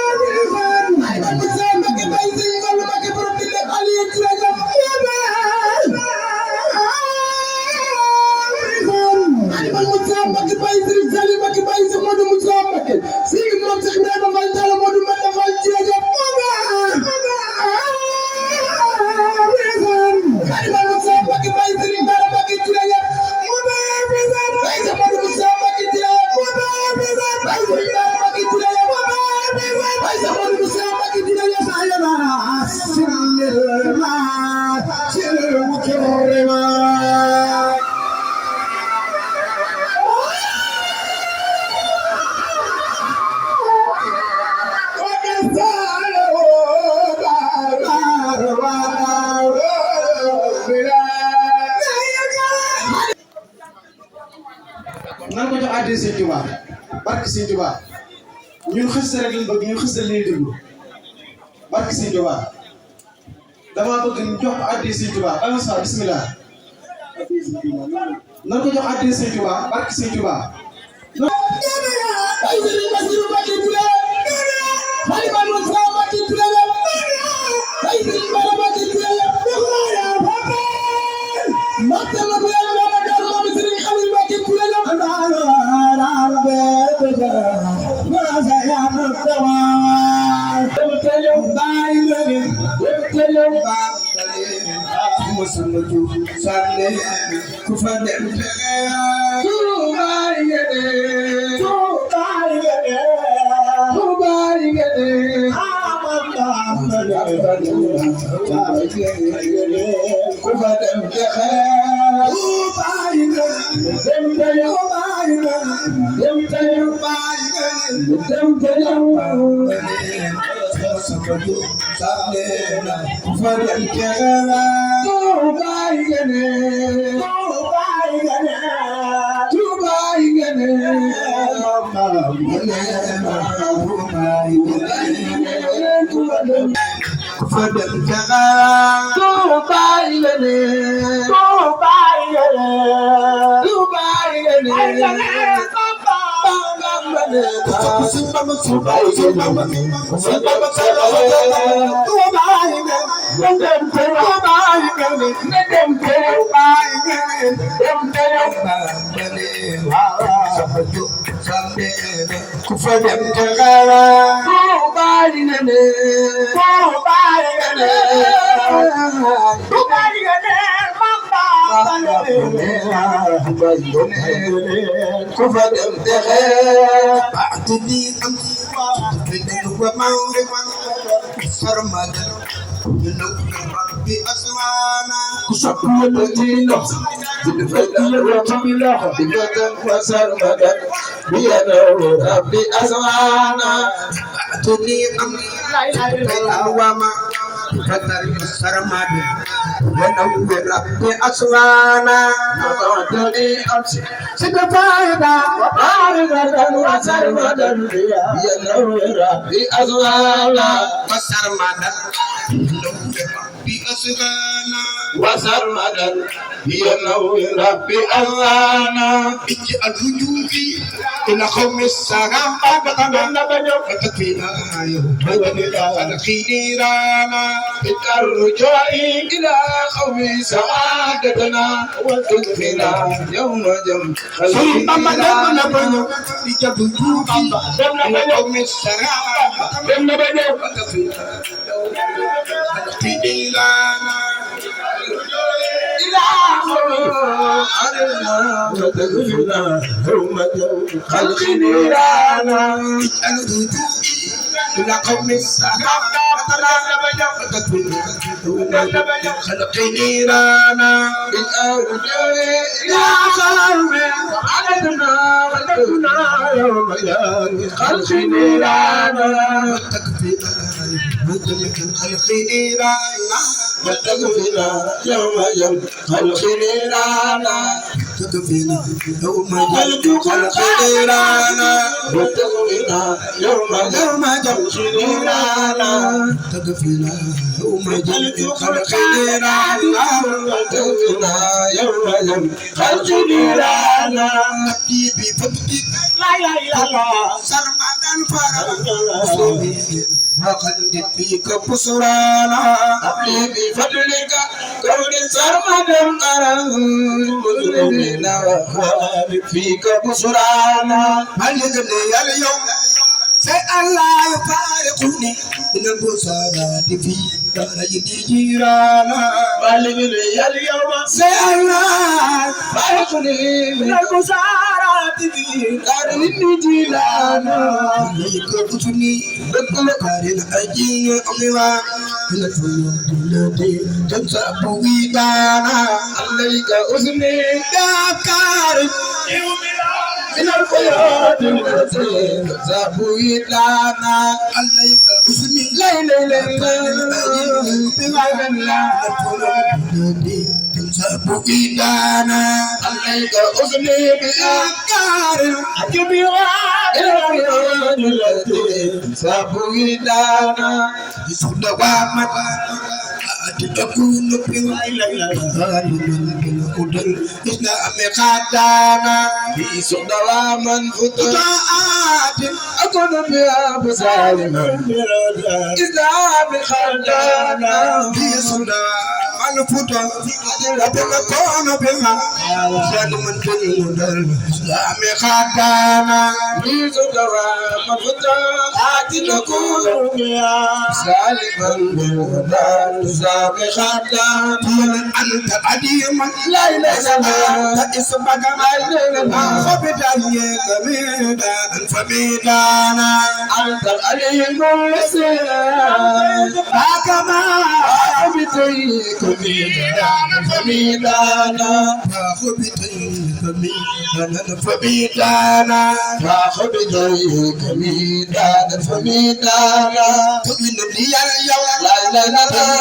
Alimal Moussa Mbacké Baye Serigne Fallou Mbacké borom di leen Aliou jërëjëf Alimal Moussa Mbacké Baye Serigne Salim Mbacké Baye Cheikh Modou Moussa Mbacké Serigne Mame Cheikh Ibrahima Fall Talla Modou Mbenda Fall jërëjëf Alimal Moussa Mbacké Baye Serigne Bara Mbacké jërëjëf Baye Cheikh Modou Moussa Mbacké jërëjëf Baye Serigne Bara Mbacké jërëjëf Baye Cheikh Modou Moussa Mbacké jërëjëf nan ko jox addi Sëñ Tuubaa barke Sëñ Tuubaa ñun xës rek lañ bëgg ñun xës rek lañuy déglu barke Sëñ Tuubaa dama bëgg ñu jox addi Sëñ Tuubaa ba sa bismillah nan ko jox addi Sëñ Tuubaa barke Sëñ Tuubaa Baye Serigne Bassirou Mbacké jërëjëf Alimal Moussa Mbacké jërëjëf Baye Serigne Bara Mbacké jërëjëf Mbacké ma bu yàlla dama dar Mami Serigne Khalil Mbacké jërëjëf فدم تغا توبايلني وسرمدا ينور ربي ألانا اجعل رجوعي إلى قوم السلام أبقنا فتكفينا يوم الخيرانا اجعل رجوعي إلى قوم سعادتنا وتكفينا يوم جم خلقنا اجعل رجوعي إلى قوم السلام فتكفينا الخيرانا إلى قوم السحاب خلق نيرانا إلى قوم عددنا وتكنا يوم خلق نيرانا خلق نيرانا وتكفينا يوم خلق نيرانا تكفينا يوم خلق نيرانا وتكفينا يوم خلق نيرانا تكفينا يوم خلق نيرانا وتكفينا يوم خلق نيرانا حبيبي فبديك لا اله الا الله سرمدا فرغ وقد فيك بصرانا حبيبي فضلك كون سرمدا قرن مسلمنا وقد فيك بصرانا هل يغني اليوم سأل لا يفارقني من البصارات في داري جيرانا هل يغني اليوم سأل لا يفارقني من البصارات في داري جيرانا يكبتني بكل كارين أجي أموا من الفيوم التي تنسب ويدانا عليك أذني دكار من الفيوم التي تنسب ويدانا عليك أذني لا لا لا تنسب ويدانا عليك أذني دكار أجي Sabuyana Sudawamat Adikakunu Kudal Isna Amikadana Sudawaman Futaatin Akunu Biabu Saliman Isna Amikadana Sudawaman Futaatin Akunu Biabu Saliman Isna Amikadana Sudawaman Futaatin Saliman أنت قديم لا إله إلا الله اسمك مالنا فبداية كميدا فبدانا أنت العليم السلام كما فبداية كميدا فبدانا فبداية كميدا فبدانا فبداية كميدا فبدانا تؤمن لي لا إله إلا الله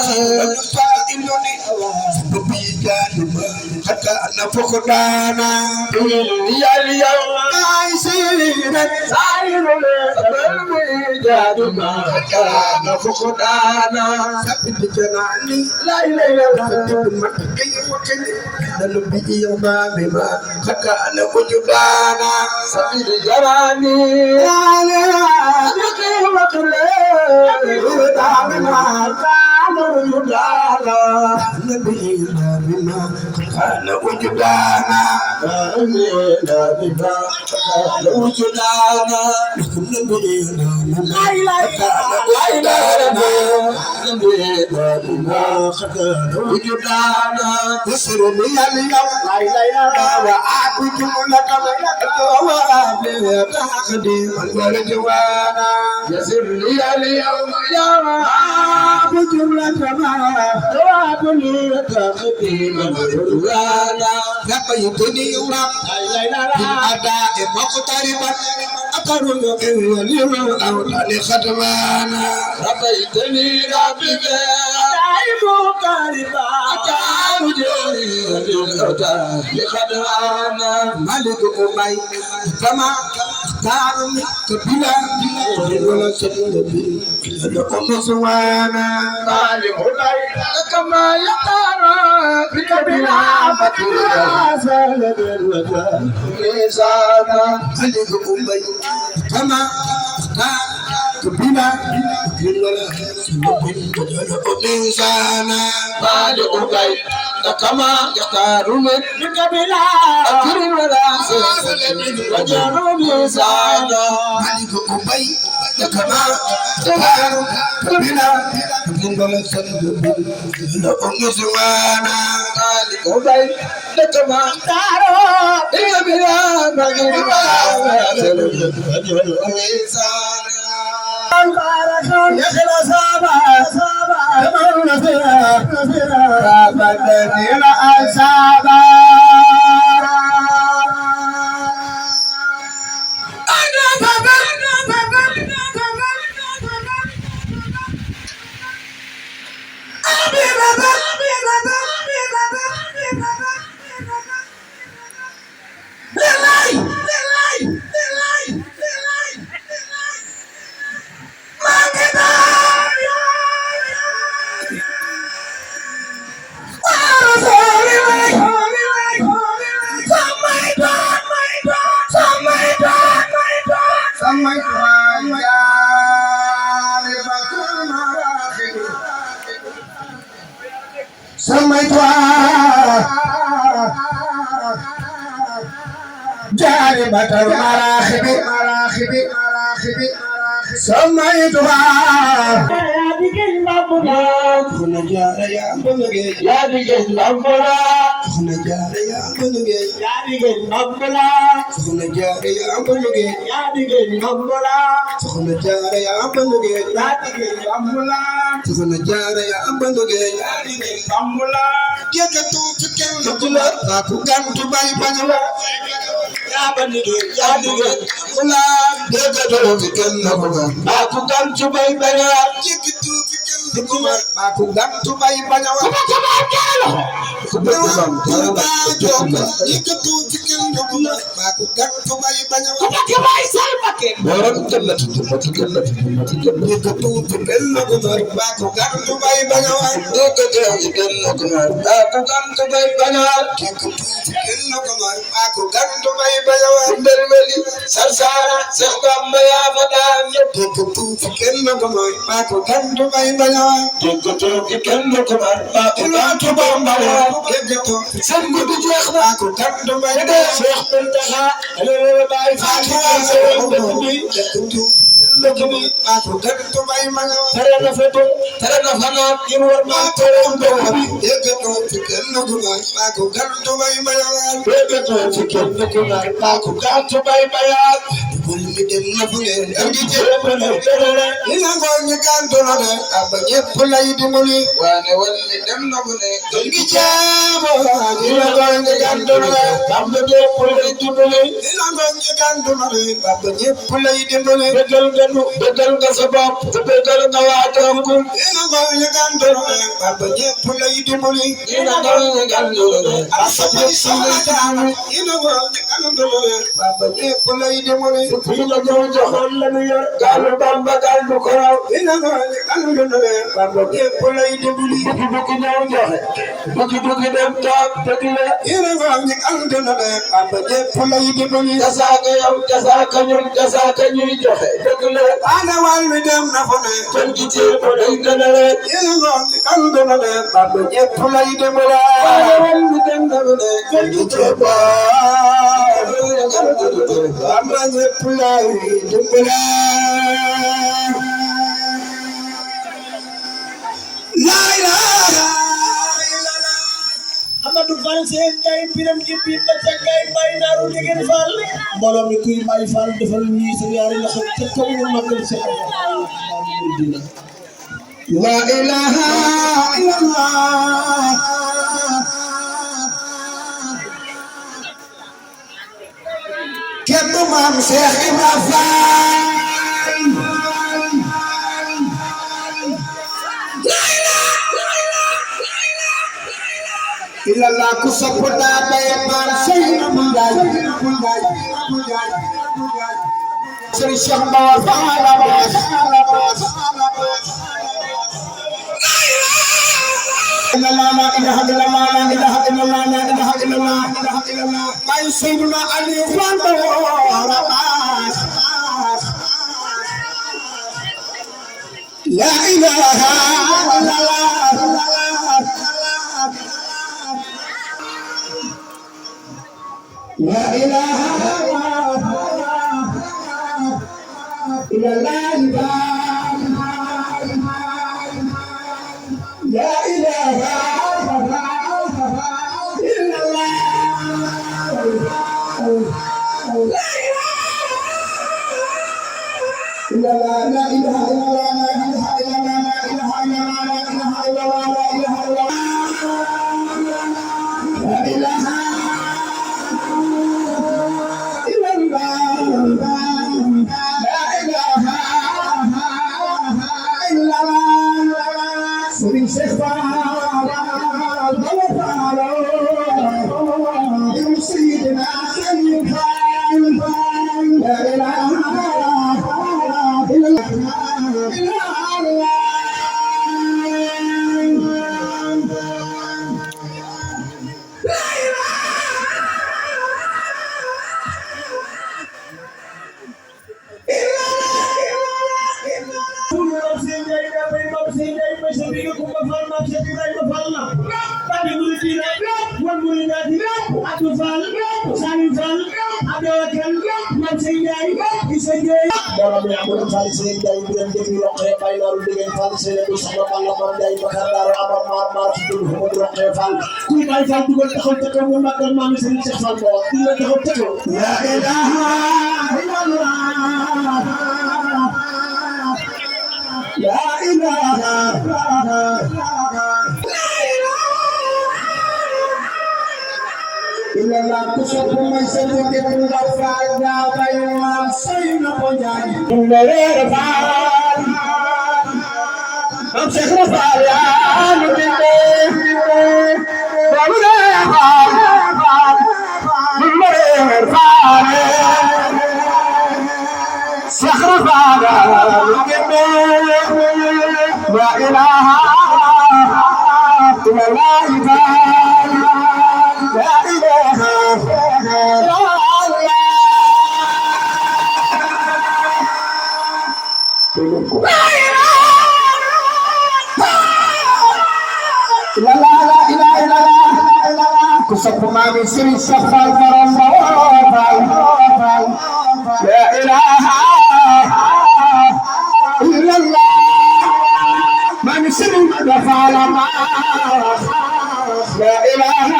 إنني ببيجانما حتى أنا فقدانا يا اليوم عايشين سايرون دادنا كان فقدانا ثبت جناني لا إله إلا الله كي وكني نلبي يوم بما كان وجدانا ثبت جناني لا إله كي وكني بما كان وجدانا نلبي بما كان وجدانا بما كان وجدانا لا إله إلا الله وجدانا تسر لي اليوم لا إله إلا الله وأعبد لك تقديم والجوانا يسر لي اليوم يا أعبد لك جواب لي تقديم والجوانا لقيتني رب لا إله إلا الله بالأداء مقتربا أقرب اليوم الأوطان ختمانا ربيتني ربي دائم قريبا أقرب اليوم الأوطان ختمانا ملك أبي كما اختارني كبيرا ولا سنبي لكم سوانا مالك أبي كما يختار بكبيرا فتيرا سالب الوجه لسانا ملك أبي كما كبيرا ولا سنبي لكم مالك أبي كما يختار بكبيرا ولا سنبي وجه لسانا ملك أبي كما يختار بكبيرا ولا سنبي لكم سوانا مالك أبي كما يختار بكبيرا ولا سنبي جاربة المراخب سميتها خنا جار يا بلغي يا دجل نبلا خنا جار يا بلغي يا دجل نبلا خنا جار يا بلغي يا دجل نبلا خنا جار يا بلغي يا دجل نبلا خنا جار يا بلغي يا دجل نبلا يكتو تكن نبلا aku kan tubai banyawa ya bani ya dige kula daga do tiken nabula aku kan tubai banyawa yikitu tiken nabula aku kan tubai banyawa yikitu tiken nabula aku kan tubai banyawa kubai sai pakai orang kena tiken yikitu tiken nabula aku kan tubai banyawa yikitu tiken nabula aku kan tubai banyawa aku gantu bay bayawa ndelweli sarsara sambamba ya fadan yekutu kenno ko moy aku gantu bay bayawa yekutu kenno ko moy aku gantu bamba yekutu sangu du jeex aku gantu bay de cheikh bintaha ale bay fatima yekutu lokumi aku gantu bay bayawa tarana fetu tarana fana yimor ma tondo yekutu kenno ko moy aku gantu bay bayawa aku gantu bay bayal kulli dem na fule ngi jebale ina ngoni gantu na de aba ñepp lay dimuli wane walli dem na fule ngi jebo ina ngoni gantu na de aba ñepp lay dimuli ina ngoni gantu na de aba ñepp lay dimuli begal nga sa bopp te begal nga waatam ku ina ngoni gantu na de aba ñepp lay dimuli ina ngoni gantu na de asa ñepp lay dimuli ina ngoni gantu na de aba ñepp lay dimuli fii la ñëw joxoon la ñu yor gaalu Bamba gaal bu ko raw dina noonu alhamdulillah Bamba képp lay déglu bukki bukki ñëw joxe bukki bukki dem toog dëgg la dina noonu alhamdulillah Bamba képp lay déglu jasaaka yow jasaaka ñun jasaaka ñuy joxe dëgg la ana wàll mi dem na fa ne kon ci ceeb day gën a leer dina noonu alhamdulillah Bamba képp lay déglu ana wàll mi dem na fa ne kon ci ceeb Bamba ñépp lay dimbale la ilaha illallah Amadou Fall seen Njaay biram ci biir ba ca Njaay Mbay naaru Degen Fall mbooloo mi kuy Mbay Fall defal ñii sa yaari loxo ca kaw ñu magal sa la ilaha illallah kenn maam Cheikh Ibra Fall illallah ku sopp daa bay maam Seynabou Ndiaye Serigne Cheikh Mbaye Fall la ilaha illallah la ilaha illallah la ilaha illallah may Seydina Ali Fall la ilaha illallah la ilaha illallah La ilaha illallah la ilaha Borom ya Amadou Fall Seye Ndiaye bi leen déglu roqee bay naaru Degen Fall Seye bu sama Balla Mar Ndiaye Bakar Daaru Amar Mar ci dul ko roqee Fall kuy bay Fall dugal taxaw te ko mu magal maam Serigne Cheikh Fall bo di la taxaw te ko la ilaha illallah la ilaha illallah ku sopp may Serigne déglu la Fall da bay maam Seynabou Ndiaye Ndere Fall am Cheikh Fall ya nu binde balu de Fall Ndere Fall Cheikh Fall nu binde la ilaha illallah la ilaha ku sopp maam Serigne Cheikh Fall borom la ilaha illallah maam Serigne Fall la ilaha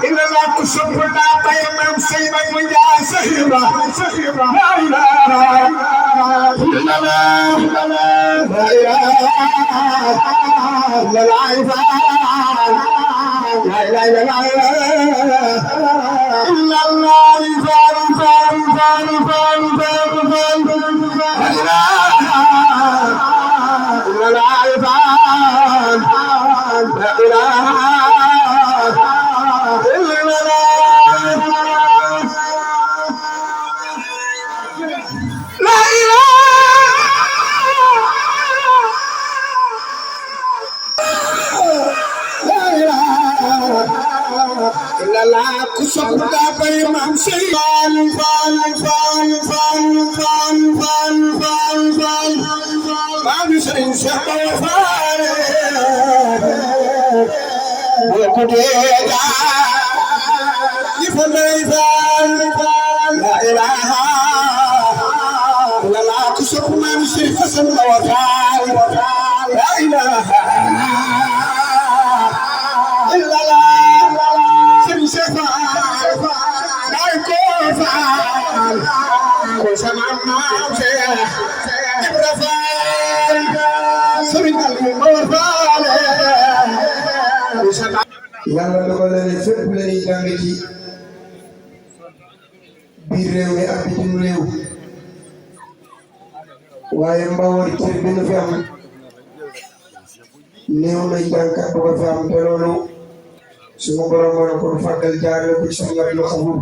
illallah ku sopp daa bay maam Seynabou Ndiaye Sahira la ilaha illallah la ilaha illallah illallah ku sopp daa bay maam Sey Fall Fall Fall Fall Fall Fall Fall Fall maam Sey Cheikh Baye Fall boo ko dee daa ñi fa may Fall Fall la ilaha illallah ku sopp maam Sey Fassal Baye Fall la ilaha illallah Sëriñ Cheikh Fall day ko Fall ko sama maam Cheikh Ibra Fall Sëriñ Aliou Mor Fall yàlla dogal na ne fépp la ñuy jàng ci biir réew mi ak bitim réew waaye Mbawar cër bi nu fi am néew na jàngkat bu ko fi am te loolu suñu borom mën a ko fàggal jaarale ko ci soxna lu xamul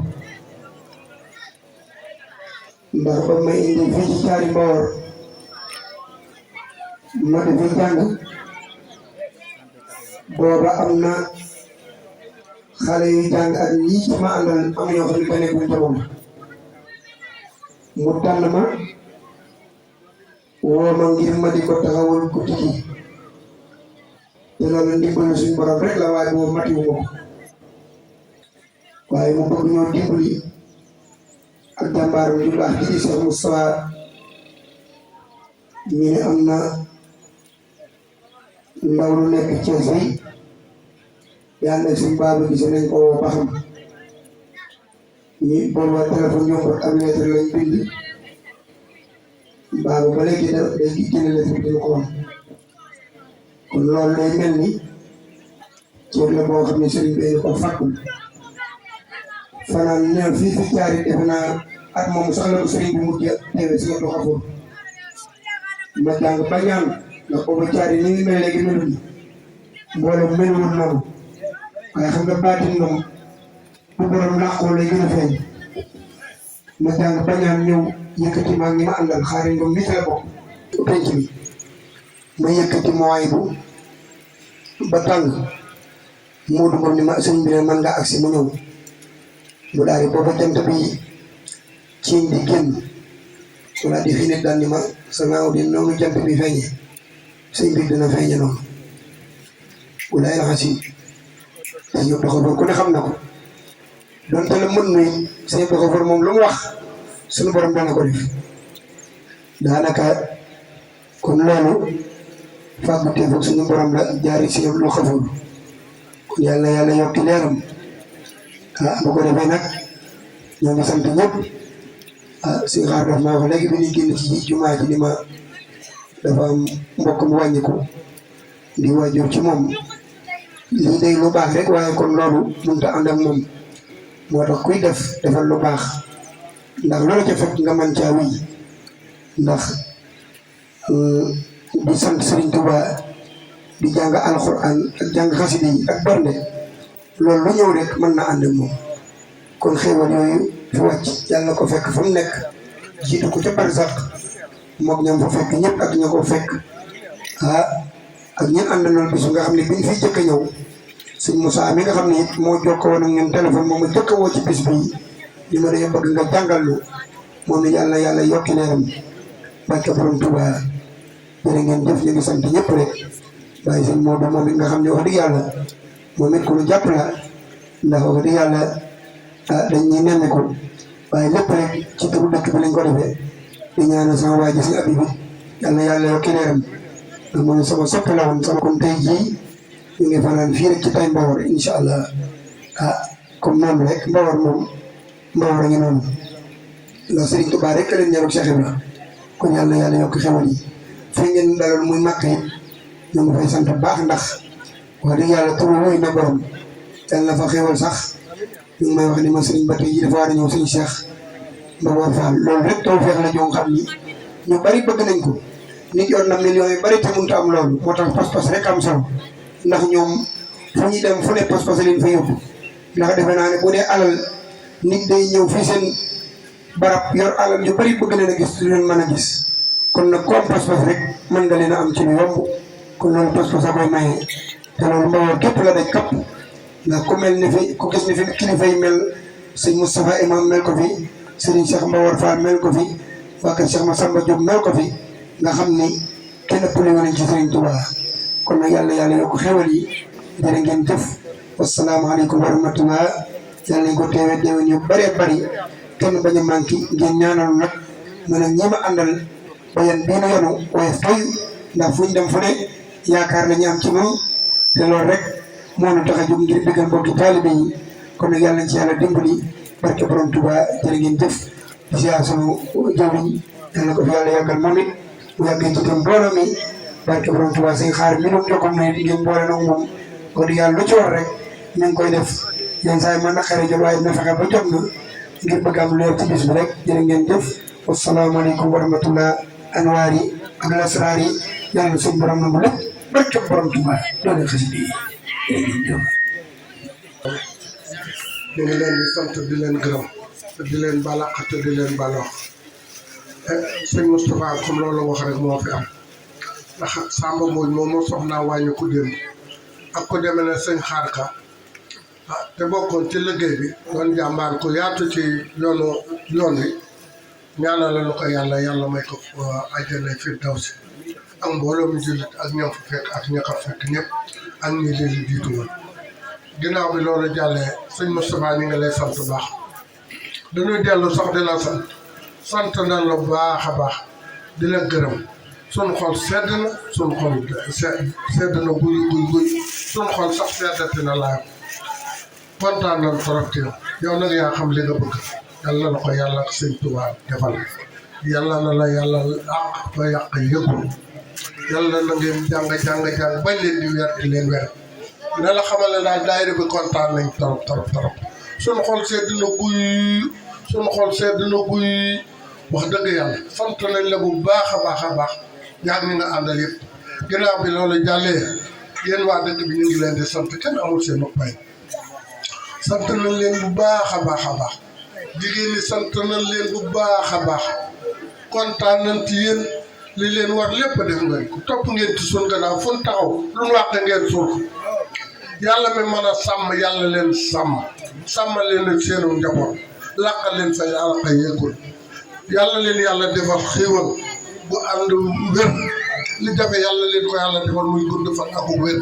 ndax ba ma indi fii ci caari Mbawar ma defi jàng booba am na xale yu jàng ak ñii ci ma àndal am ñoo xam ne ba nekkuñ ca moom mu tànn ma woo ma ngir ma di ko taxawal guddi gi te loolu ndimbalu suñu borom rek la waaye boobu matiwu ma ko waaye mu bëgg ñoo dimbali ak jàmbaaram ju baax ji di Cheikh Moustapha ñu ne am na ndaw lu nekk Thiès bi yàlla na suñu baaba gis nañ ko ba xam ñi bool waa téléphone ñoo ko am lettre lañ bind baaba ba léegi da day génne lettre bi dina ko wax kon loolu day mel ni ceeb la boo xam ne sëriñ bi ko fàkkul fanaan ne fii fi caari defe naa at moom sax la ko sëriñ bi mujj teewe si nga doxafoon ma jàng ba ñaan ndax boobu caari ni ngi mel léegi melu ni mboolem melul noonu waaye xam nga baatin moom bu borom làqoo lay gën a feeñ ma jàng ba ñaan ñëw yëkkati maa ngi ma àndal xaari ngom nit la bokk penc bi ma yëkkati mooy bu ba tàng Moodu Ngom ni ma sëñ bi ne man nga agsi mu ñëw mu daal di booba jant bi ciiñ di génn mu daal di xinit daal ni ma sa ngaaw di noonu jant bi feeñe sëñ bi dina feeñe noonu walaay la xasi sëñ Abdou Khafour ku ne xam na ko donte la mën nuy sëñ Abdou Khafour moom lu mu wax suñu borom dana ko def daanaka kon loolu fàggutee foog suñu borom la jaari sëñ Abdou Khafour kon yàlla yàlla yokki leeram bu ko defee nag ñoo ngi sant ñëpp si xaar daf maa wax léegi bi ñuy génn ci jumaa ji ni ma dafa am mbokk mu wàññiku di waajur ci moom lii day lu baax rek waaye kon loolu mënut a ànd ak moom moo tax kuy defal lu baax ndax loolu ca fekk nga mën caa wuy ndax di sant Serigne Touba di jàng alxuraan ak jàng xasida yi ak bernde loolu lu ñëw rek mën na ànd ak moom kon xéewal yooyu fi wàcc yàlla ko fekk fa mu nekk jiitu ko ca barzak moom ñam fa fekk ñëpp ak ña ko fekk ak ñeen àndandoo bisu nga xam ne biñ fi jëkk a ñëw sëñ Moussa mi nga xam ne it moo jokkoo woon ak ñun téléphone moom a jëkk a woo ci bis bii li ma dañoo bëgg nga jàngal lu moom it yàlla yàlla yokki leeram barke borom Touba jërë ngeen jëf ñu ngi sant ñëpp rek bàyyi sëñ Modou moom it nga xam ne wax dëgg yàlla moom it ku ñu jàpp la ndax wax dëgg yàlla dañ ñuy nemmeeku waaye lépp rek ci turu dëkk bi lañ ko defee di ñaanal sama waa ji si abi bi yàlla yàlla yokki leeram ndax moom sama soppe la woon sama kon tey jii ñu ngi fanaan fii rek ci tay Mbawar incha allah comme noonu rek Mbawar moom Mbawar a ngi noonu ndax Serigne Touba rek leen ñëw ak Cheikh Ibra kon yàlla yàlla yokk xewal yi fi ngeen dalal muy màkk it ñu ngi fay sant bu baax ndax wax dëgg yàlla turu wuy na borom yàlla na fa xewal sax ñu ngi may wax ni ma Serigne Bate yi dafa war a ñëw suñu Cheikh Mbawar Fall loolu rek taw feex la joo xam ni ñu bari bëgg nañ ko nit yor na millions yu bari te mënut a am loolu moo tax pas-pas rek am solo ndax ñoom fu ñuy dem fu ne pas-pas leen fa yóbbu ndax defe naa ne bu dee alal nit day ñëw fii seen barab yor alal yu bari bëgg leen a gis lu leen mën a gis kon nag ku am pas-pas rek mën nga leen a am ci lu yomb kon loolu pas-pas a koy maye te loolu Mbawar képp la daj kapp ndax ku mel ni fi ku gis ni fi kilifa yi mel sëñ Moustapha Imam mel ko fi sëriñ Cheikh Mbawar Fall mel ko fi waa kër Cheikh Massamba Diop mel ko fi nga xam ni kenn ëppale woon ci sëriñ Touba kon nag yàlla yokk xewal yi jërë ngeen jëf wasalaamaaleykum wa rahmatullah yàlla nañ ko teewee déwén yu bëree bëri kenn bañ a manqué ngeen ñaanal nag mën a ñeema àndal ba yan bii nu yenu waaye toy ndax fu ñu dem fu ne yaakaar la ñu am ci moom te loolu rek moo nu tax a jóg ngir bëggal mbokki taalibe yi kon nag yàlla nañ ci yàlla dimbali barke borom Touba jërë ngeen jëf di ziar sunu jawriñ yàlla ko fi yàlla yàggal moom it mu yàggee ci tam mbooloo mi barke borom Touba sëñ xaar mi doon jokkoon na ngeen boole nag moom wax dëgg yàlla lu ci war rek mi ngi koy def yenn saa yi mën na xëy jot waaye dina fexe ba jot na ngir bëgg am leer ci bis bi rek jërë ngeen jëf wasalaamaaleykum wa rahmatullah anwaar yi ak lasraar yi yàlla suñu borom nangu lépp barke borom Touba doole xasida yi jërë ngeen jëf. ñu ngi leen di sant di leen gërëm te di leen balaq te di leen balaq sëñ Moustapha comme loolu wax rek moo fi am ndax Samba Mbodj moom moo soxnaa wàññi ku démb ak ku demee ne sëñ Xaarka te bokkoon ci liggéey bi doon jàmbaar ko yaatu ci yoon wi ñaanal la ko yàlla may ko àjjana firdawsi ak mbooloo mi jullit ak ñoom fa fekk ak ña ko fekk ñëpp ak ñi leen jiitu woon ginnaaw bi loolu jàllee sëñ Moustapha ñu ngi lay sant bu baax dañuy dellu sax di la sant nañ la bu baax a baax di la gërëm sunu xol sedd na sunu xol sedd na guy sunu xol sax seddati na laa kontaan nañ trop ci yow nag yaa xam li nga bëgg yàlla na ko yàlla ak sëñ Tuubaa defal yàlla na la yàlla àq ba yàq yëgul yàlla na ngeen jàng bañ leen di weer di leen weer dina la xamal ne daal daayira bi kontaan nañ trop sunu xol sedd na guy wax dëgg yàlla sant nañ la bu baax a baax yaa ngi nga àndal yëpp ginnaaw bi loolu jàllee yéen waa dëkk bi ñu ngi leen di sant kenn amul seen pay sant nañ leen bu baax a baax jigéen ñi sant nañ leen bu baax a baax kontaan nañ ci yéen li leen war lépp def ngeen ko topp ngeen ci sun gannaaw fu ñu taxaw lu mu wàq ngeen suul ko yàlla mi mën a sàmm yàlla leen sàmmal leen ak seenu njaboot làqal leen sa yàlla yeggul yàlla leen yàlla defal xéewal bu ànd wér li jafe yàlla leen ko yàlla defal muy gudd fan ak wér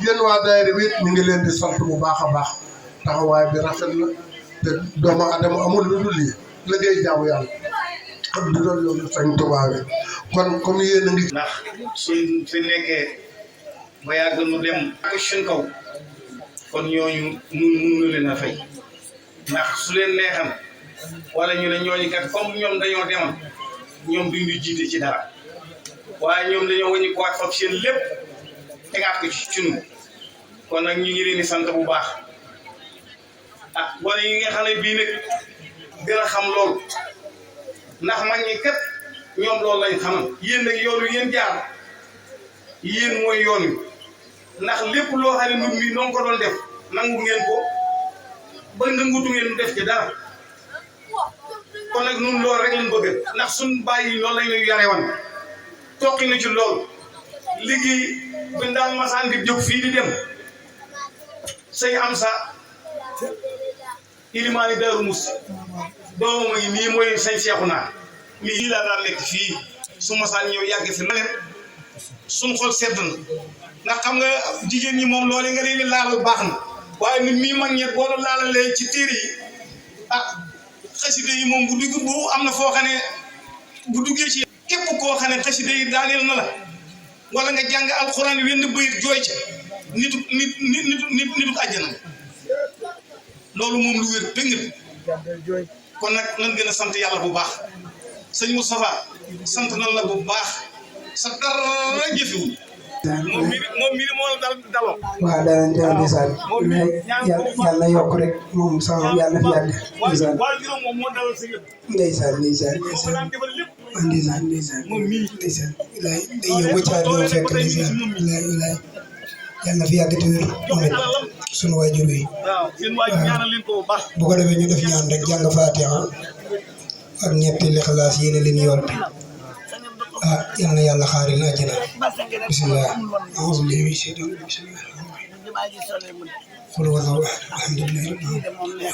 yéen waa daayira bi ñu ngi leen di sant bu baax a baax taxawaay bi rafet na te doomu adama amul lu dul lii liggéey jaamu yàlla xam du doon yoonu Sëñ Tuubaa bi kon comme yéen a ngi ndax suñ fi nekkee ba yàgg nu dem ak suñ kaw kon ñooñu nun mënu leen a fay ndax su leen neexan wala ñu ne ñooñu kat comme ñoom dañoo demal ñoom duñu jiite ci dara waaye ñoom dañoo wàññi ko ak fab seen lépp tegaat ko ci ñun kon nag ñu ngi leen di sant bu baax ah wala yi nga xam ne bii nag gën a xam loolu ndax mag ñi kat ñoom loolu lañ xamal yéen nag yoon wi yéen jaar yéen mooy yoon wi ndax lépp loo xam ne nun mi noonu ko doon def nangu ngeen ko ba nangutu ngeen def ci dara kon nag nun loolu rek lañ bëgg ndax suñ bàyyi loolu lañ ñu yare woon toqi na ci loolu liggéey buñ daan masaan di jóg fii di dem sëñ am sa ilimaani Daaru Musti doomam yi nii mooy sëñ Seexu naa lii laa daan nekk fii su masaan ñëw yàgg fi na leen suñ xol sedd na ndax xam nga jigéen ñi moom loolu nga leen di laal baax na waaye nit mii mag ñeet boo la laalalee ci téere yi ah xasida yi moom bu dugg bu am na foo xam ne bu duggee ci képp koo xam ne xasida yi daaneel na la wala nga jàng alxuraan wenn bëyit jooy ca nitu àjjana loolu moom lu wér dëgg kon nag nan gën a sant yàlla bu baax sëñ Moustapha sant nan la bu baax sa dara jëfewul moom mii moo la daloo waaw danañ teew ndeysaan yàlla yokk rek moom sama yàlla fi yàgg ndeysaan waaye juróom moom moo dalal sa yëpp ndeysaan ilaay day yow ba caar yow fekk ndeysaan ilaay yàlla fi yàgg te wér moom it sunu waajur yi bu ko defee ñu def ñaan rek jàng Faatiha ak ñetti Lixlaas yéene leen yool bi yal na yàlla xaari na àjjana bismillah a'uuzu billahi mina shaytaani rajiim xul wallaahu ahad alhamdulilah